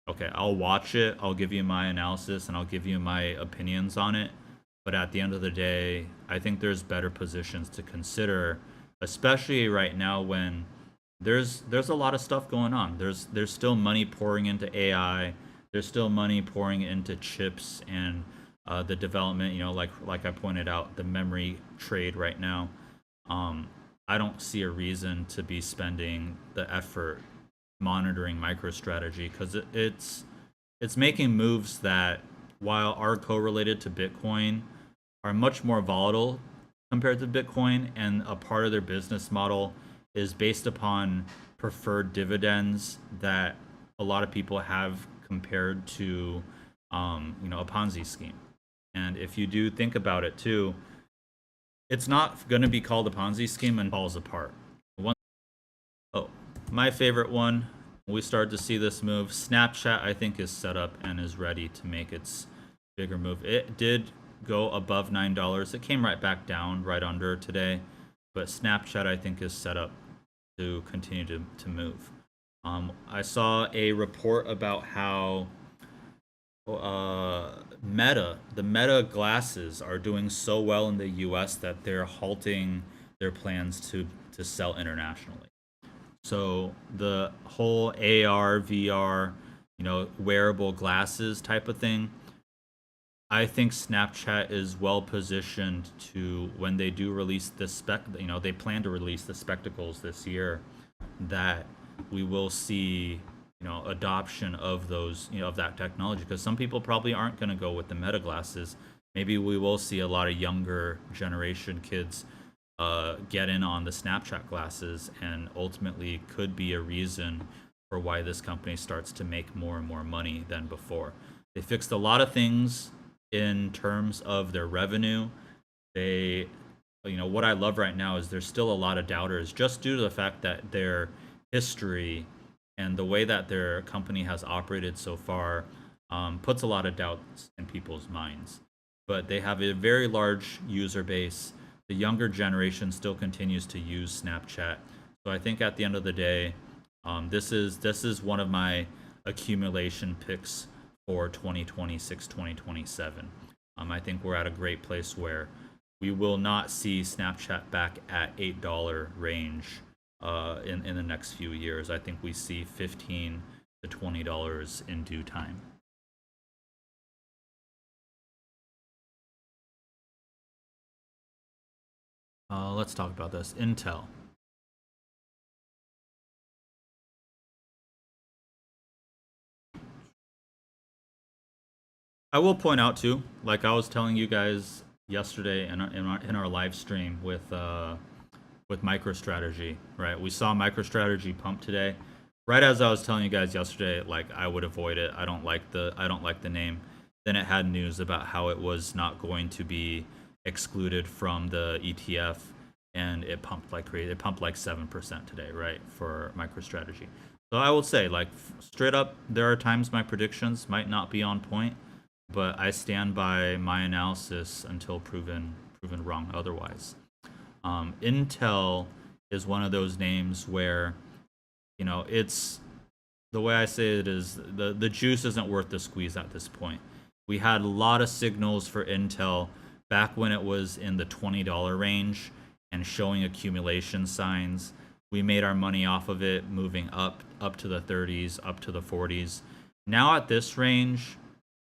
okay, I'll watch it, I'll give you my analysis, and I'll give you my opinions on it. But at the end of the day, I think there's better positions to consider, especially right now when there's a lot of stuff going on. There's still money pouring into AI. There's still money pouring into chips and the development. You know, like I pointed out, the memory trade right now. I don't see a reason to be spending the effort monitoring MicroStrategy because it's making moves that, while are correlated to Bitcoin, are much more volatile compared to Bitcoin, and a part of their business model is based upon preferred dividends that a lot of people have compared to, a Ponzi scheme. And if you do think about it too, it's not going to be called a Ponzi scheme and falls apart. My favorite one, we start to see this move. Snapchat, I think, is set up and is ready to make its bigger move. It did go above $9. It came right back down, right under today. But Snapchat, I think, is set up to continue to move. I saw a report about how the Meta glasses are doing so well in the US that they're halting their plans to sell internationally. So the whole AR, VR, wearable glasses type of thing, I think Snapchat is well positioned to, when they do release the they plan to release the spectacles this year, that we will see, adoption of those, of that technology. Because some people probably aren't going to go with the Meta glasses. Maybe we will see a lot of younger generation kids get in on the Snapchat glasses, and ultimately could be a reason for why this company starts to make more and more money than before. They fixed a lot of things in terms of their revenue. They, what I love right now is there's still a lot of doubters just due to the fact that their history and the way that their company has operated so far puts a lot of doubts in people's minds. But they have a very large user base. The younger generation still continues to use Snapchat. So I think at the end of the day, this is one of my accumulation picks for 2026, 2027. I think we're at a great place where we will not see Snapchat back at $8 range in the next few years. I think we see 15 to $20 in due time. Let's talk about this. Intel. I will point out too, like I was telling you guys yesterday in our live stream with MicroStrategy, right? We saw MicroStrategy pump today. Right as I was telling you guys yesterday, like I would avoid it. I don't like the name. Then it had news about how it was not going to be excluded from the ETF, and it pumped like crazy. It pumped like 7% today, right, for MicroStrategy. So I will say, like straight up, there are times my predictions might not be on point, but I stand by my analysis until proven wrong otherwise. Intel is one of those names where, you know, it's the way I say it is the juice isn't worth the squeeze at this point. We had a lot of signals for Intel back when it was in the $20 range and showing accumulation signs. We made our money off of it, moving up to the 30s, up to the 40s. Now at this range,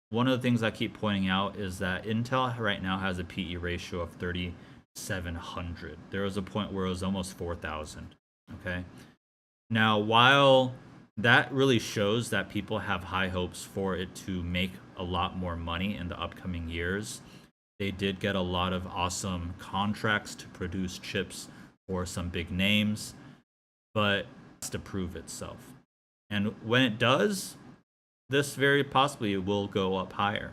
one of the things I keep pointing out is that Intel right now has a PE ratio of 3,700. There was a point where it was almost 4,000. Okay. Now, while that really shows that people have high hopes for it to make a lot more money in the upcoming years, they did get a lot of awesome contracts to produce chips for some big names, but it has to prove itself. And when it does, this very possibly will go up higher,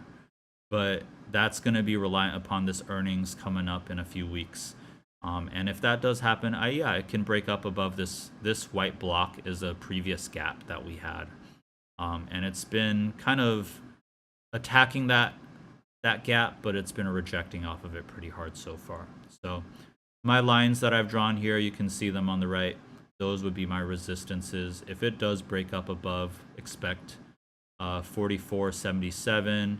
but that's going to be reliant upon this earnings coming up in a few weeks. And if that does happen, it can break up above this. This white block is a previous gap that we had, and it's been kind of attacking that gap, but it's been rejecting off of it pretty hard so far. So my lines that I've drawn here, you can see them on the right. Those would be my resistances. If it does break up above, expect 44.77,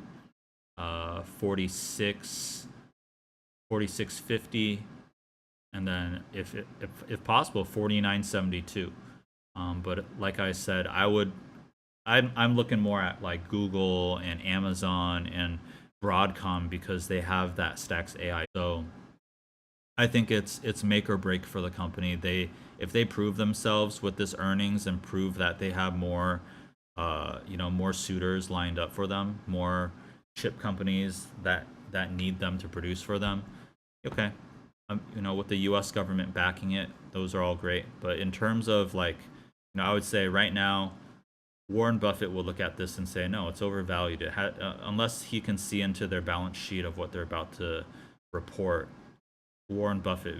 46, 46.50, and then if possible 49.72. But like I said, I'm looking more at like Google and Amazon and Broadcom because they have that STAX AI. So I think it's make or break for the company. If they prove themselves with this earnings and prove that they have more more suitors lined up for them, more chip companies that need them to produce for them, okay, with the U.S. government backing it, those are all great. But in terms of like, I would say right now, Warren Buffett will look at this and say, no, it's overvalued. Unless he can see into their balance sheet of what they're about to report, Warren Buffett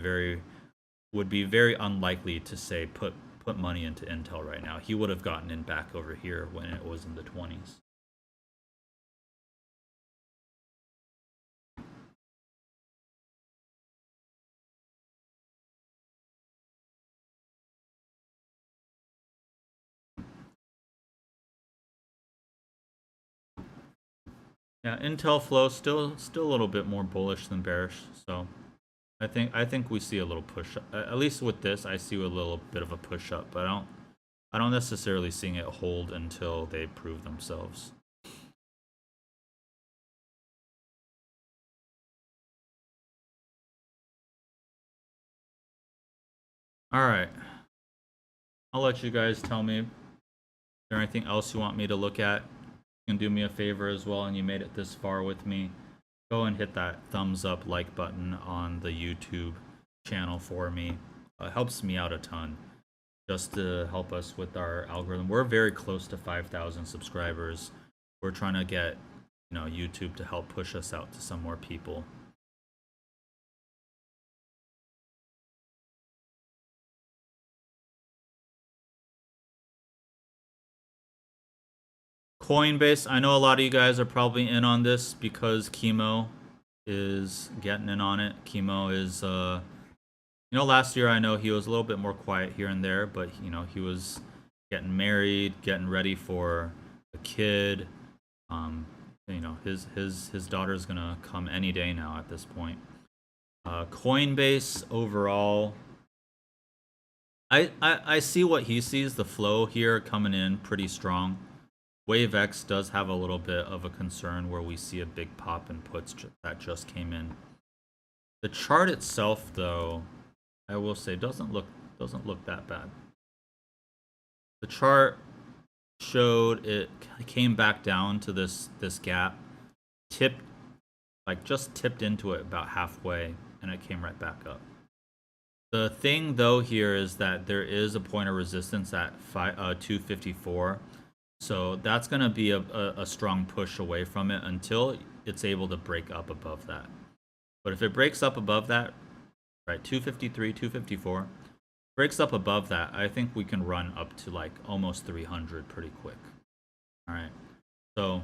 would be very unlikely to say put money into Intel right now. He would have gotten in back over here when it was in the 20s. Yeah, Intel flow still a little bit more bullish than bearish. So I think we see a little push up. At least with this, I see a little bit of a push up, but I don't necessarily see it hold until they prove themselves. All right. I'll let you guys tell me. Is there anything else you want me to look at? You can do me a favor as well, and you made it this far with me. Go and hit that thumbs up like button on the YouTube channel for me. It helps me out a ton just to help us with our algorithm. We're very close to 5,000 subscribers. We're trying to get YouTube to help push us out to some more people. Coinbase, I know a lot of you guys are probably in on this because Chemo is getting in on it. Chemo is last year I know he was a little bit more quiet here and there, but he was getting married, getting ready for a kid. His daughter's gonna come any day now at this point. Coinbase overall, I see what he sees. The flow here coming in pretty strong. Wave X does have a little bit of a concern where we see a big pop in puts that just came in. The chart itself, though, I will say doesn't look that bad. The chart showed it came back down to this gap, tipped just tipped into it about halfway, and it came right back up. The thing though here is that there is a point of resistance at 254, so that's going to be a strong push away from it until it's able to break up above that. But if it breaks up above that, right, 253, 254, breaks up above that, I think we can run up to like almost 300 pretty quick. All right, so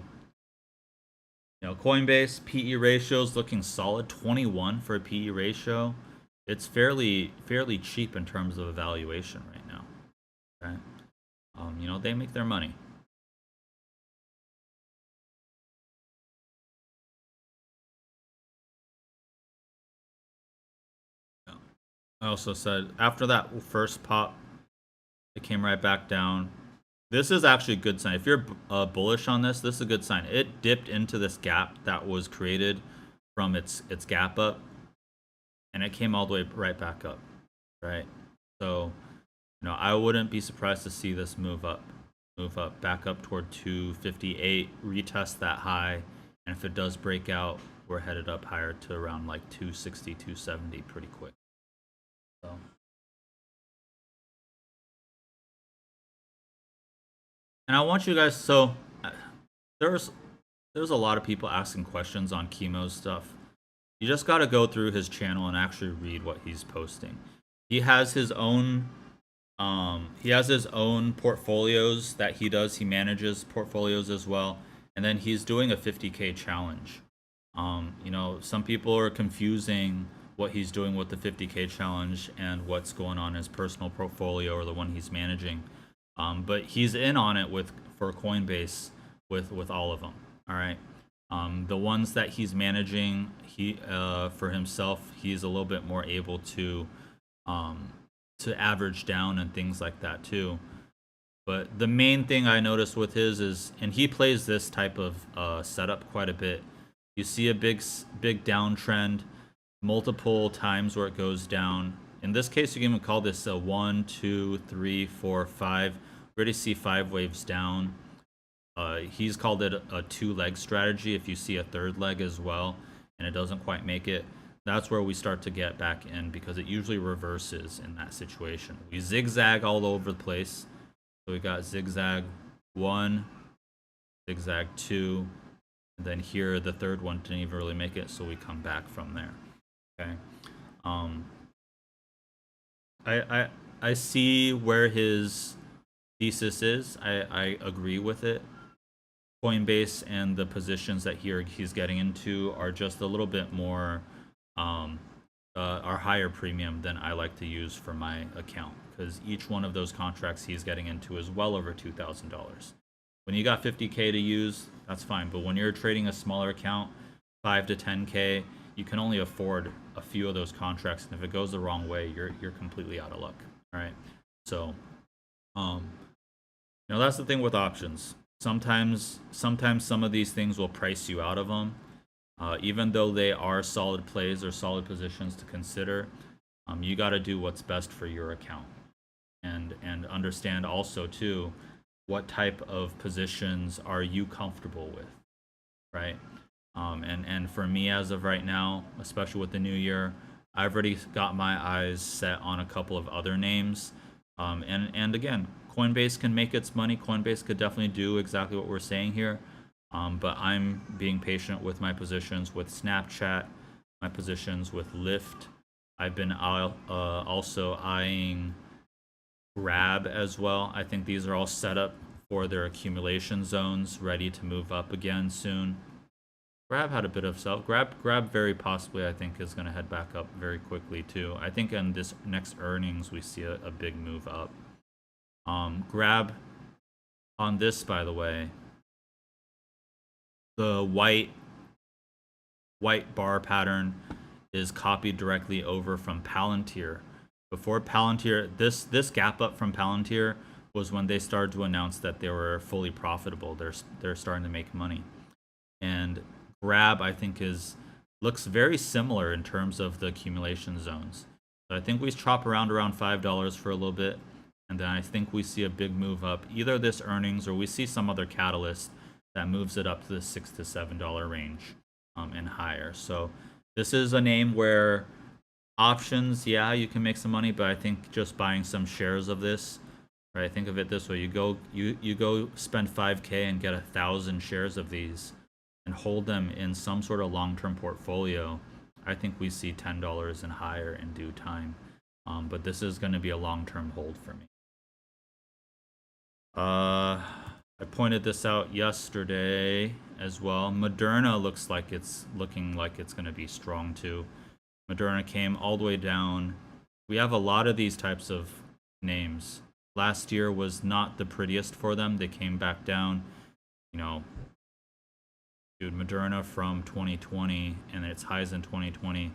Coinbase PE ratio is looking solid, 21 for a PE ratio. It's fairly cheap in terms of evaluation right now. Okay, they make their money. I also said after that first pop, it came right back down. This is actually a good sign. If you're bullish on this, this is a good sign. It dipped into this gap that was created from its gap up, and it came all the way right back up, right? So, I wouldn't be surprised to see this move up back up toward 258, retest that high, and if it does break out, we're headed up higher to around like 260, 270 pretty quick. So. And I want you guys, so there's a lot of people asking questions on Chemo's stuff. You just got to go through his channel and actually read what he's posting. He has his own portfolios that he does. He manages portfolios as well, and then he's doing a 50K challenge. Some people are confusing what he's doing with the 50K challenge and what's going on in his personal portfolio or the one he's managing. But he's in on it for Coinbase with all of them. All right. The ones that he's managing, for himself, he's a little bit more able to average down and things like that too. But the main thing I noticed with his is, and he plays this type of setup quite a bit. You see a big downtrend, multiple times where it goes down. In this case, you can even call this a 1, 2, 3, 4, 5. We already see 5 waves down. He's called it a 2-leg strategy. If you see a third leg as well and it doesn't quite make it, that's where we start to get back in, because it usually reverses in that situation. We zigzag all over the place. So we got zigzag 1, zigzag 2, and then here the third one didn't even really make it, so we come back from there. Okay. I see where his thesis is. I agree with it. Coinbase and the positions that he's getting into are just a little bit more are higher premium than I like to use for my account, because each one of those contracts he's getting into is well over $2,000. When you got 50K to use, that's fine, but when you're trading a smaller account, 5 to 10K, you can only afford a few of those contracts, and if it goes the wrong way, you're completely out of luck. All right, so that's the thing with options. Sometimes some of these things will price you out of them, even though they are solid plays or solid positions to consider. You got to do what's best for your account, and understand also too what type of positions are you comfortable with, right? And for me, as of right now, especially with the new year, I've already got my eyes set on a couple of other names. And again, Coinbase can make its money. Coinbase could definitely do exactly what we're saying here. But I'm being patient with my positions with Snapchat, my positions with Lyft. I've been also eyeing Grab as well. I think these are all set up for their accumulation zones, ready to move up again soon. Grab had a bit of self. Grab very possibly, I think, is going to head back up very quickly too. I think in this next earnings we see a big move up. Grab on this, by the way, the white bar pattern is copied directly over from Palantir. Before Palantir, this gap up from Palantir was when they started to announce that they were fully profitable. They're starting to make money. And Grab, I think, looks very similar in terms of the accumulation zones. So I think we chop around $5 for a little bit, and then I think we see a big move up, either this earnings or we see some other catalyst that moves it up to the $6 to $7 range and higher. So this is a name where options, yeah, you can make some money, but I think just buying some shares of this, right? Think of it this way: you go spend 5K and get 1,000 shares of these, and hold them in some sort of long-term portfolio. I think we see $10 and higher in due time, but this is going to be a long-term hold for me. I pointed this out yesterday as well. Moderna looks like it's looking like it's going to be strong too. Moderna came all the way down. We have a lot of these types of names. Last year was not the prettiest for them. They came back down. You know, dude, Moderna from 2020 and its highs in 2020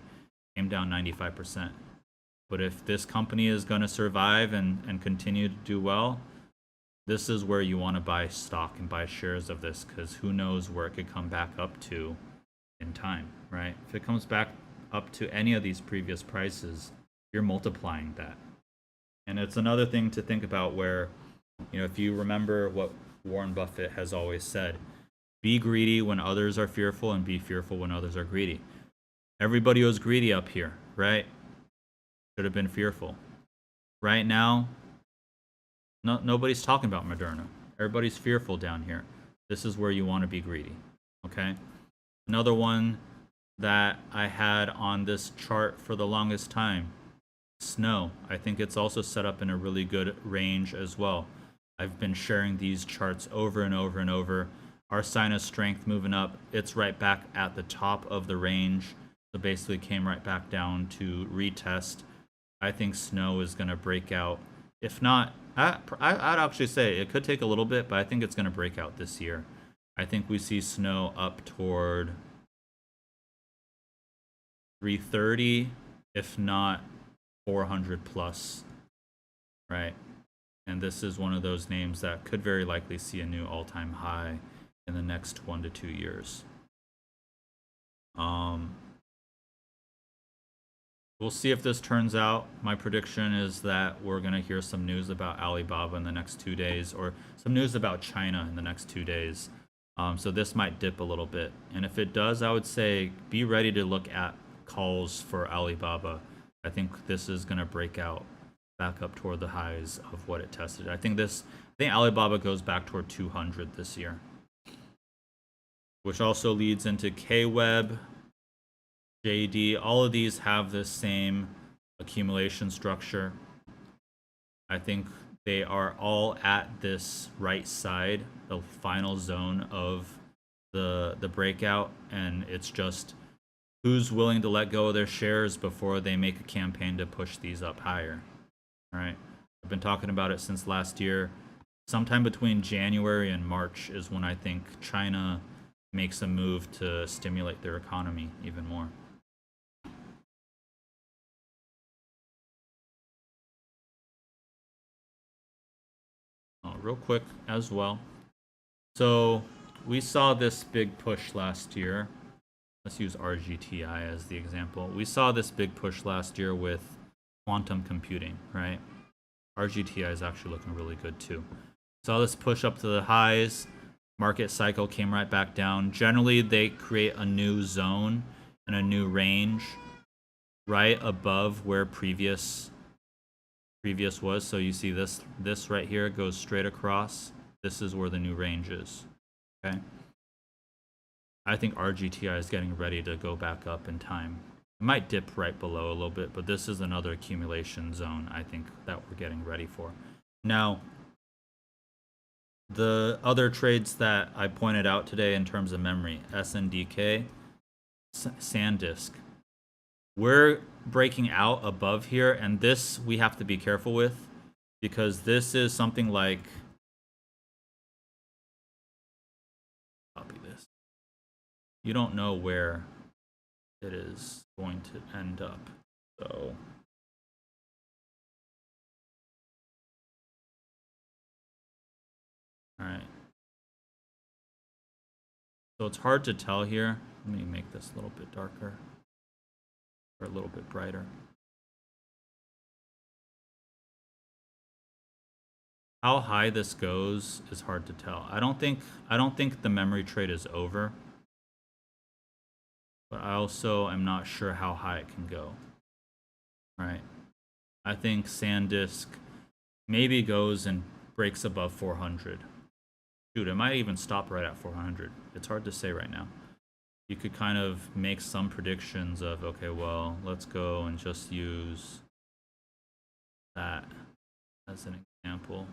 came down 95%. But if this company is going to survive and continue to do well, this is where you want to buy stock and buy shares of this, because who knows where it could come back up to in time, right? If it comes back up to any of these previous prices, you're multiplying that. And it's another thing to think about where, if you remember what Warren Buffett has always said, be greedy when others are fearful and be fearful when others are greedy. Everybody was greedy up here, right? Should have been fearful. Right now, nobody's talking about Moderna. Everybody's fearful down here. This is where you want to be greedy, okay? Another one that I had on this chart for the longest time, Snow. I think it's also set up in a really good range as well. I've been sharing these charts over and over and over. Our sign of strength moving up. It's right back at the top of the range. So basically came right back down to retest. I think Snow is going to break out. If not, I'd actually say it could take a little bit, but I think it's going to break out this year. I think we see Snow up toward 330, if not 400 plus, right? And this is one of those names that could very likely see a new all-time high in the next 1 to 2 years. We'll see if this turns out. My prediction is that we're going to hear some news about Alibaba in the next 2 days, or some news about China in the next 2 days. So this might dip a little bit. And if it does, I would say be ready to look at calls for Alibaba. I think this is going to break out back up toward the highs of what it tested. I think Alibaba goes back toward 200 this year, which also leads into KWeb, JD. All of these have this same accumulation structure. I think they are all at this right side, the final zone of the breakout, and it's just who's willing to let go of their shares before they make a campaign to push these up higher. All right, I've been talking about it since last year. Sometime between January and March is when I think China makes a move to stimulate their economy even more. Real quick as well. So we saw this big push last year. Let's use RGTI as the example. We saw this big push last year with quantum computing, right? RGTI is actually looking really good too. Saw this push up to the highs. Market cycle came right back down. Generally, they create a new zone and a new range right above where previous was. So you see this right here goes straight across. This is where the new range is. Okay. I think RGTI is getting ready to go back up in time. It might dip right below a little bit, but this is another accumulation zone I think that we're getting ready for. Now, the other trades that I pointed out today in terms of memory, SNDK, SanDisk, we're breaking out above here, and this we have to be careful with, because this is something like, copy this, you don't know where it is going to end up. So All right. So it's hard to tell here. Let me make this a little bit darker or a little bit brighter. How high this goes is hard to tell. I don't think the memory trade is over, but I also am not sure how high it can go. All right. I think SanDisk maybe goes and breaks above 400. Dude, it might even stop right at 400. It's hard to say right now. You could kind of make some predictions of, okay, well, let's go and just use that as an example.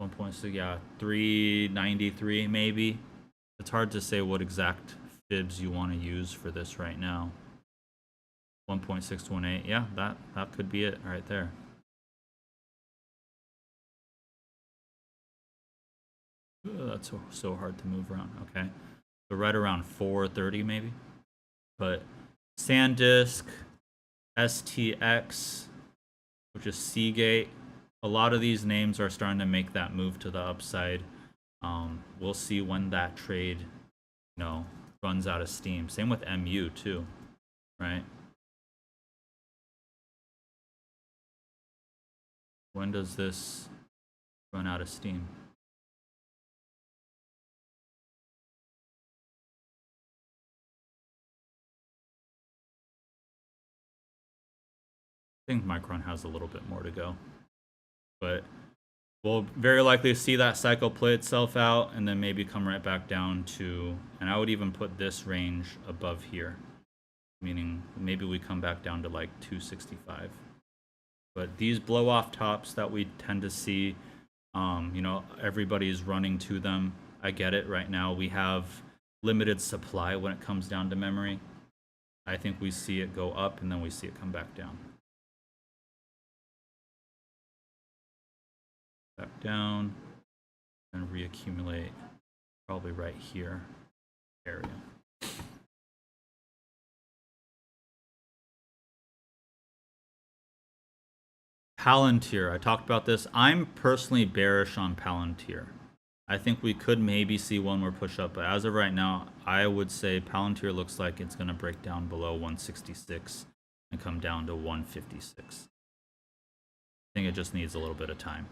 1.6, yeah, 393 maybe. It's hard to say what exact fibs you want to use for this right now. 1.618, yeah, that could be it right there. Ooh, that's so hard to move around. Okay, so right around 430 maybe. But SanDisk, STX, which is Seagate, a lot of these names are starting to make that move to the upside. We'll see when that trade, runs out of steam. Same with MU too, right? When does this run out of steam? I think Micron has a little bit more to go, but we'll very likely see that cycle play itself out and then maybe come right back down to, and I would even put this range above here, meaning maybe we come back down to like 265. But these blow off tops that we tend to see, everybody's running to them. I get it. Right now we have limited supply when it comes down to memory. I think we see it go up and then we see it come back down. Back down and reaccumulate probably right here area. Palantir, I talked about this. I'm personally bearish on Palantir. I think we could maybe see one more push up, but as of right now, I would say Palantir looks like it's going to break down below 166 and come down to 156. I think it just needs a little bit of time.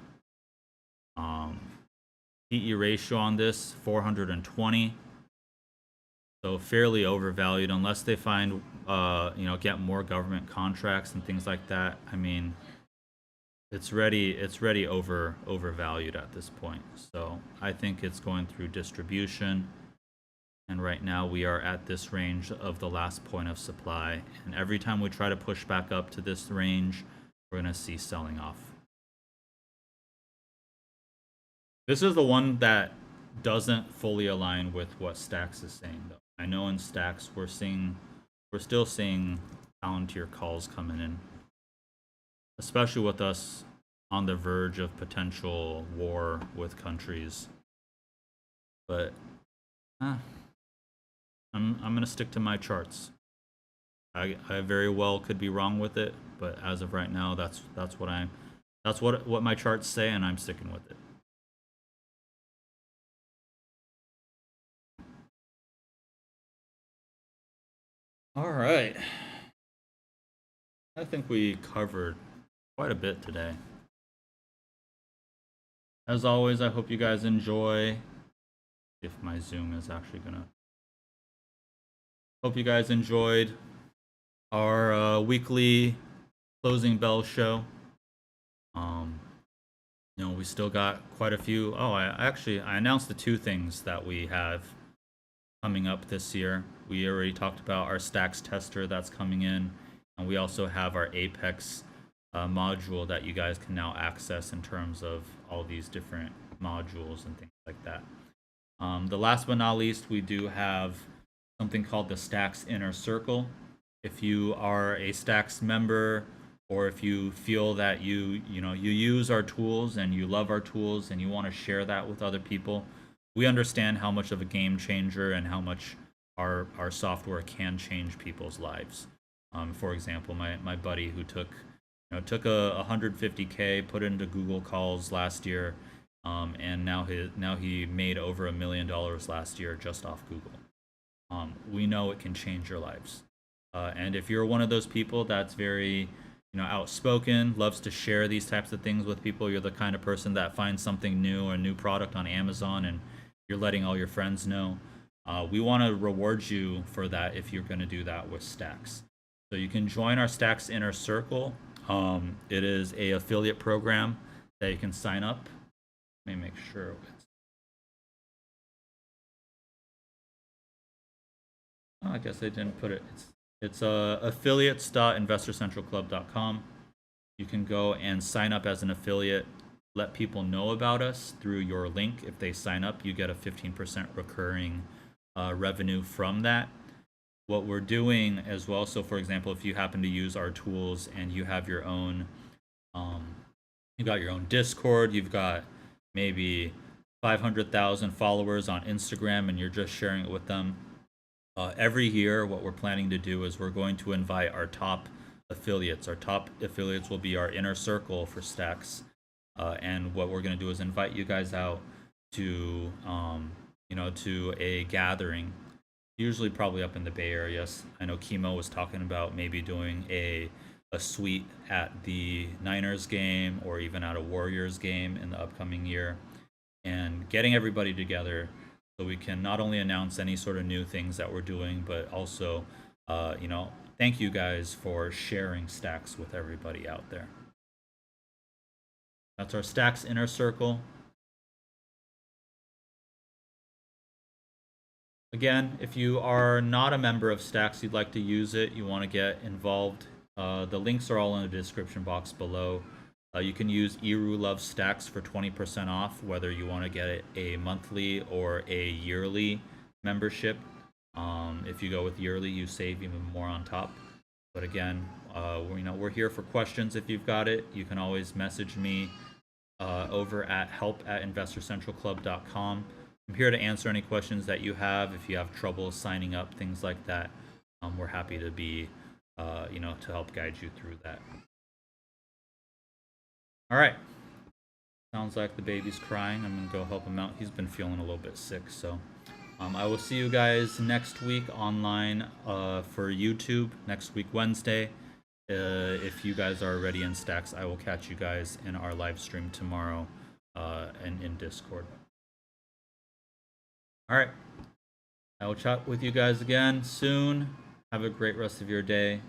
PE ratio on this, 420. So fairly overvalued unless they find, get more government contracts and things like that. I mean, it's already overvalued at this point. So I think it's going through distribution. And right now we are at this range of the last point of supply. And every time we try to push back up to this range, we're going to see selling off. This is the one that doesn't fully align with what STAX is saying, though. I know in STAX we're still seeing Palantir calls coming in, especially with us on the verge of potential war with countries. But I'm gonna stick to my charts. I very well could be wrong with it, but as of right now, that's what my charts say, and I'm sticking with it. All right. I think we covered quite a bit today. As always, I hope you guys enjoy. If my Zoom is actually gonna. Hope you guys enjoyed our weekly closing bell show. We still got quite a few. Oh, I announced the two things that we have coming up this year. We already talked about our STAX tester that's coming in, and we also have our Apex module that you guys can now access in terms of all these different modules and things like that. The last but not least, we do have something called the STAX Inner Circle. If you are a STAX member, or if you feel that you use our tools and you love our tools and you want to share that with other people, we understand how much of a game changer and how much our software can change people's lives. For example, my buddy who took a 150K, put it into Google calls last year, and now he made over $1 million last year just off Google. We know it can change your lives. And if you're one of those people that's very, outspoken, loves to share these types of things with people, you're the kind of person that finds something new or a new product on Amazon and you're letting all your friends know. We want to reward you for that if you're going to do that with STAX. So you can join our STAX Inner Circle. It is a affiliate program that you can sign up. Let me make sure. I guess I didn't put it. It's affiliates.investorcentralclub.com. You can go and sign up as an affiliate. Let people know about us through your link. If they sign up, you get a 15% recurring revenue from that. What we're doing as well, so for example, if you happen to use our tools and you have your own, you've got your own Discord, you've got maybe 500,000 followers on Instagram and you're just sharing it with them. Every year, what we're planning to do is we're going to invite our top affiliates. Our top affiliates will be our inner circle for STAX. And what we're going to do is invite you guys out to, to a gathering, usually probably up in the Bay Area. I know Kimo was talking about maybe doing a suite at the Niners game or even at a Warriors game in the upcoming year, and getting everybody together so we can not only announce any sort of new things that we're doing, but also, thank you guys for sharing STAX with everybody out there. That's our STAX Inner Circle. Again, if you are not a member of STAX, you'd like to use it, you want to get involved, the links are all in the description box below. You can use Iru Love STAX for 20% off, whether you want to get a monthly or a yearly membership. If you go with yearly, you save even more on top. But again, we're here for questions. If you've got it, you can always message me over at help@investorcentralclub.com. I'm here to answer any questions that you have. If you have trouble signing up, things like that, we're happy to be, to help guide you through that. All right. Sounds like the baby's crying. I'm going to go help him out. He's been feeling a little bit sick. So I will see you guys next week online for YouTube, next week, Wednesday. If you guys are already in STAX, I will catch you guys in our live stream tomorrow and in Discord. All right. I will chat with you guys again soon. Have a great rest of your day.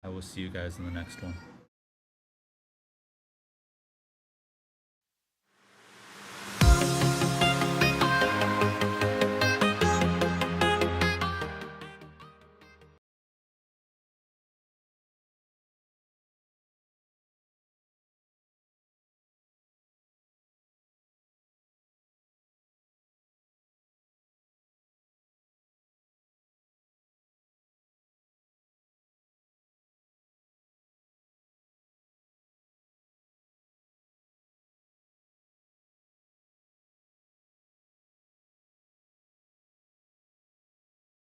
I will see you guys in the next one.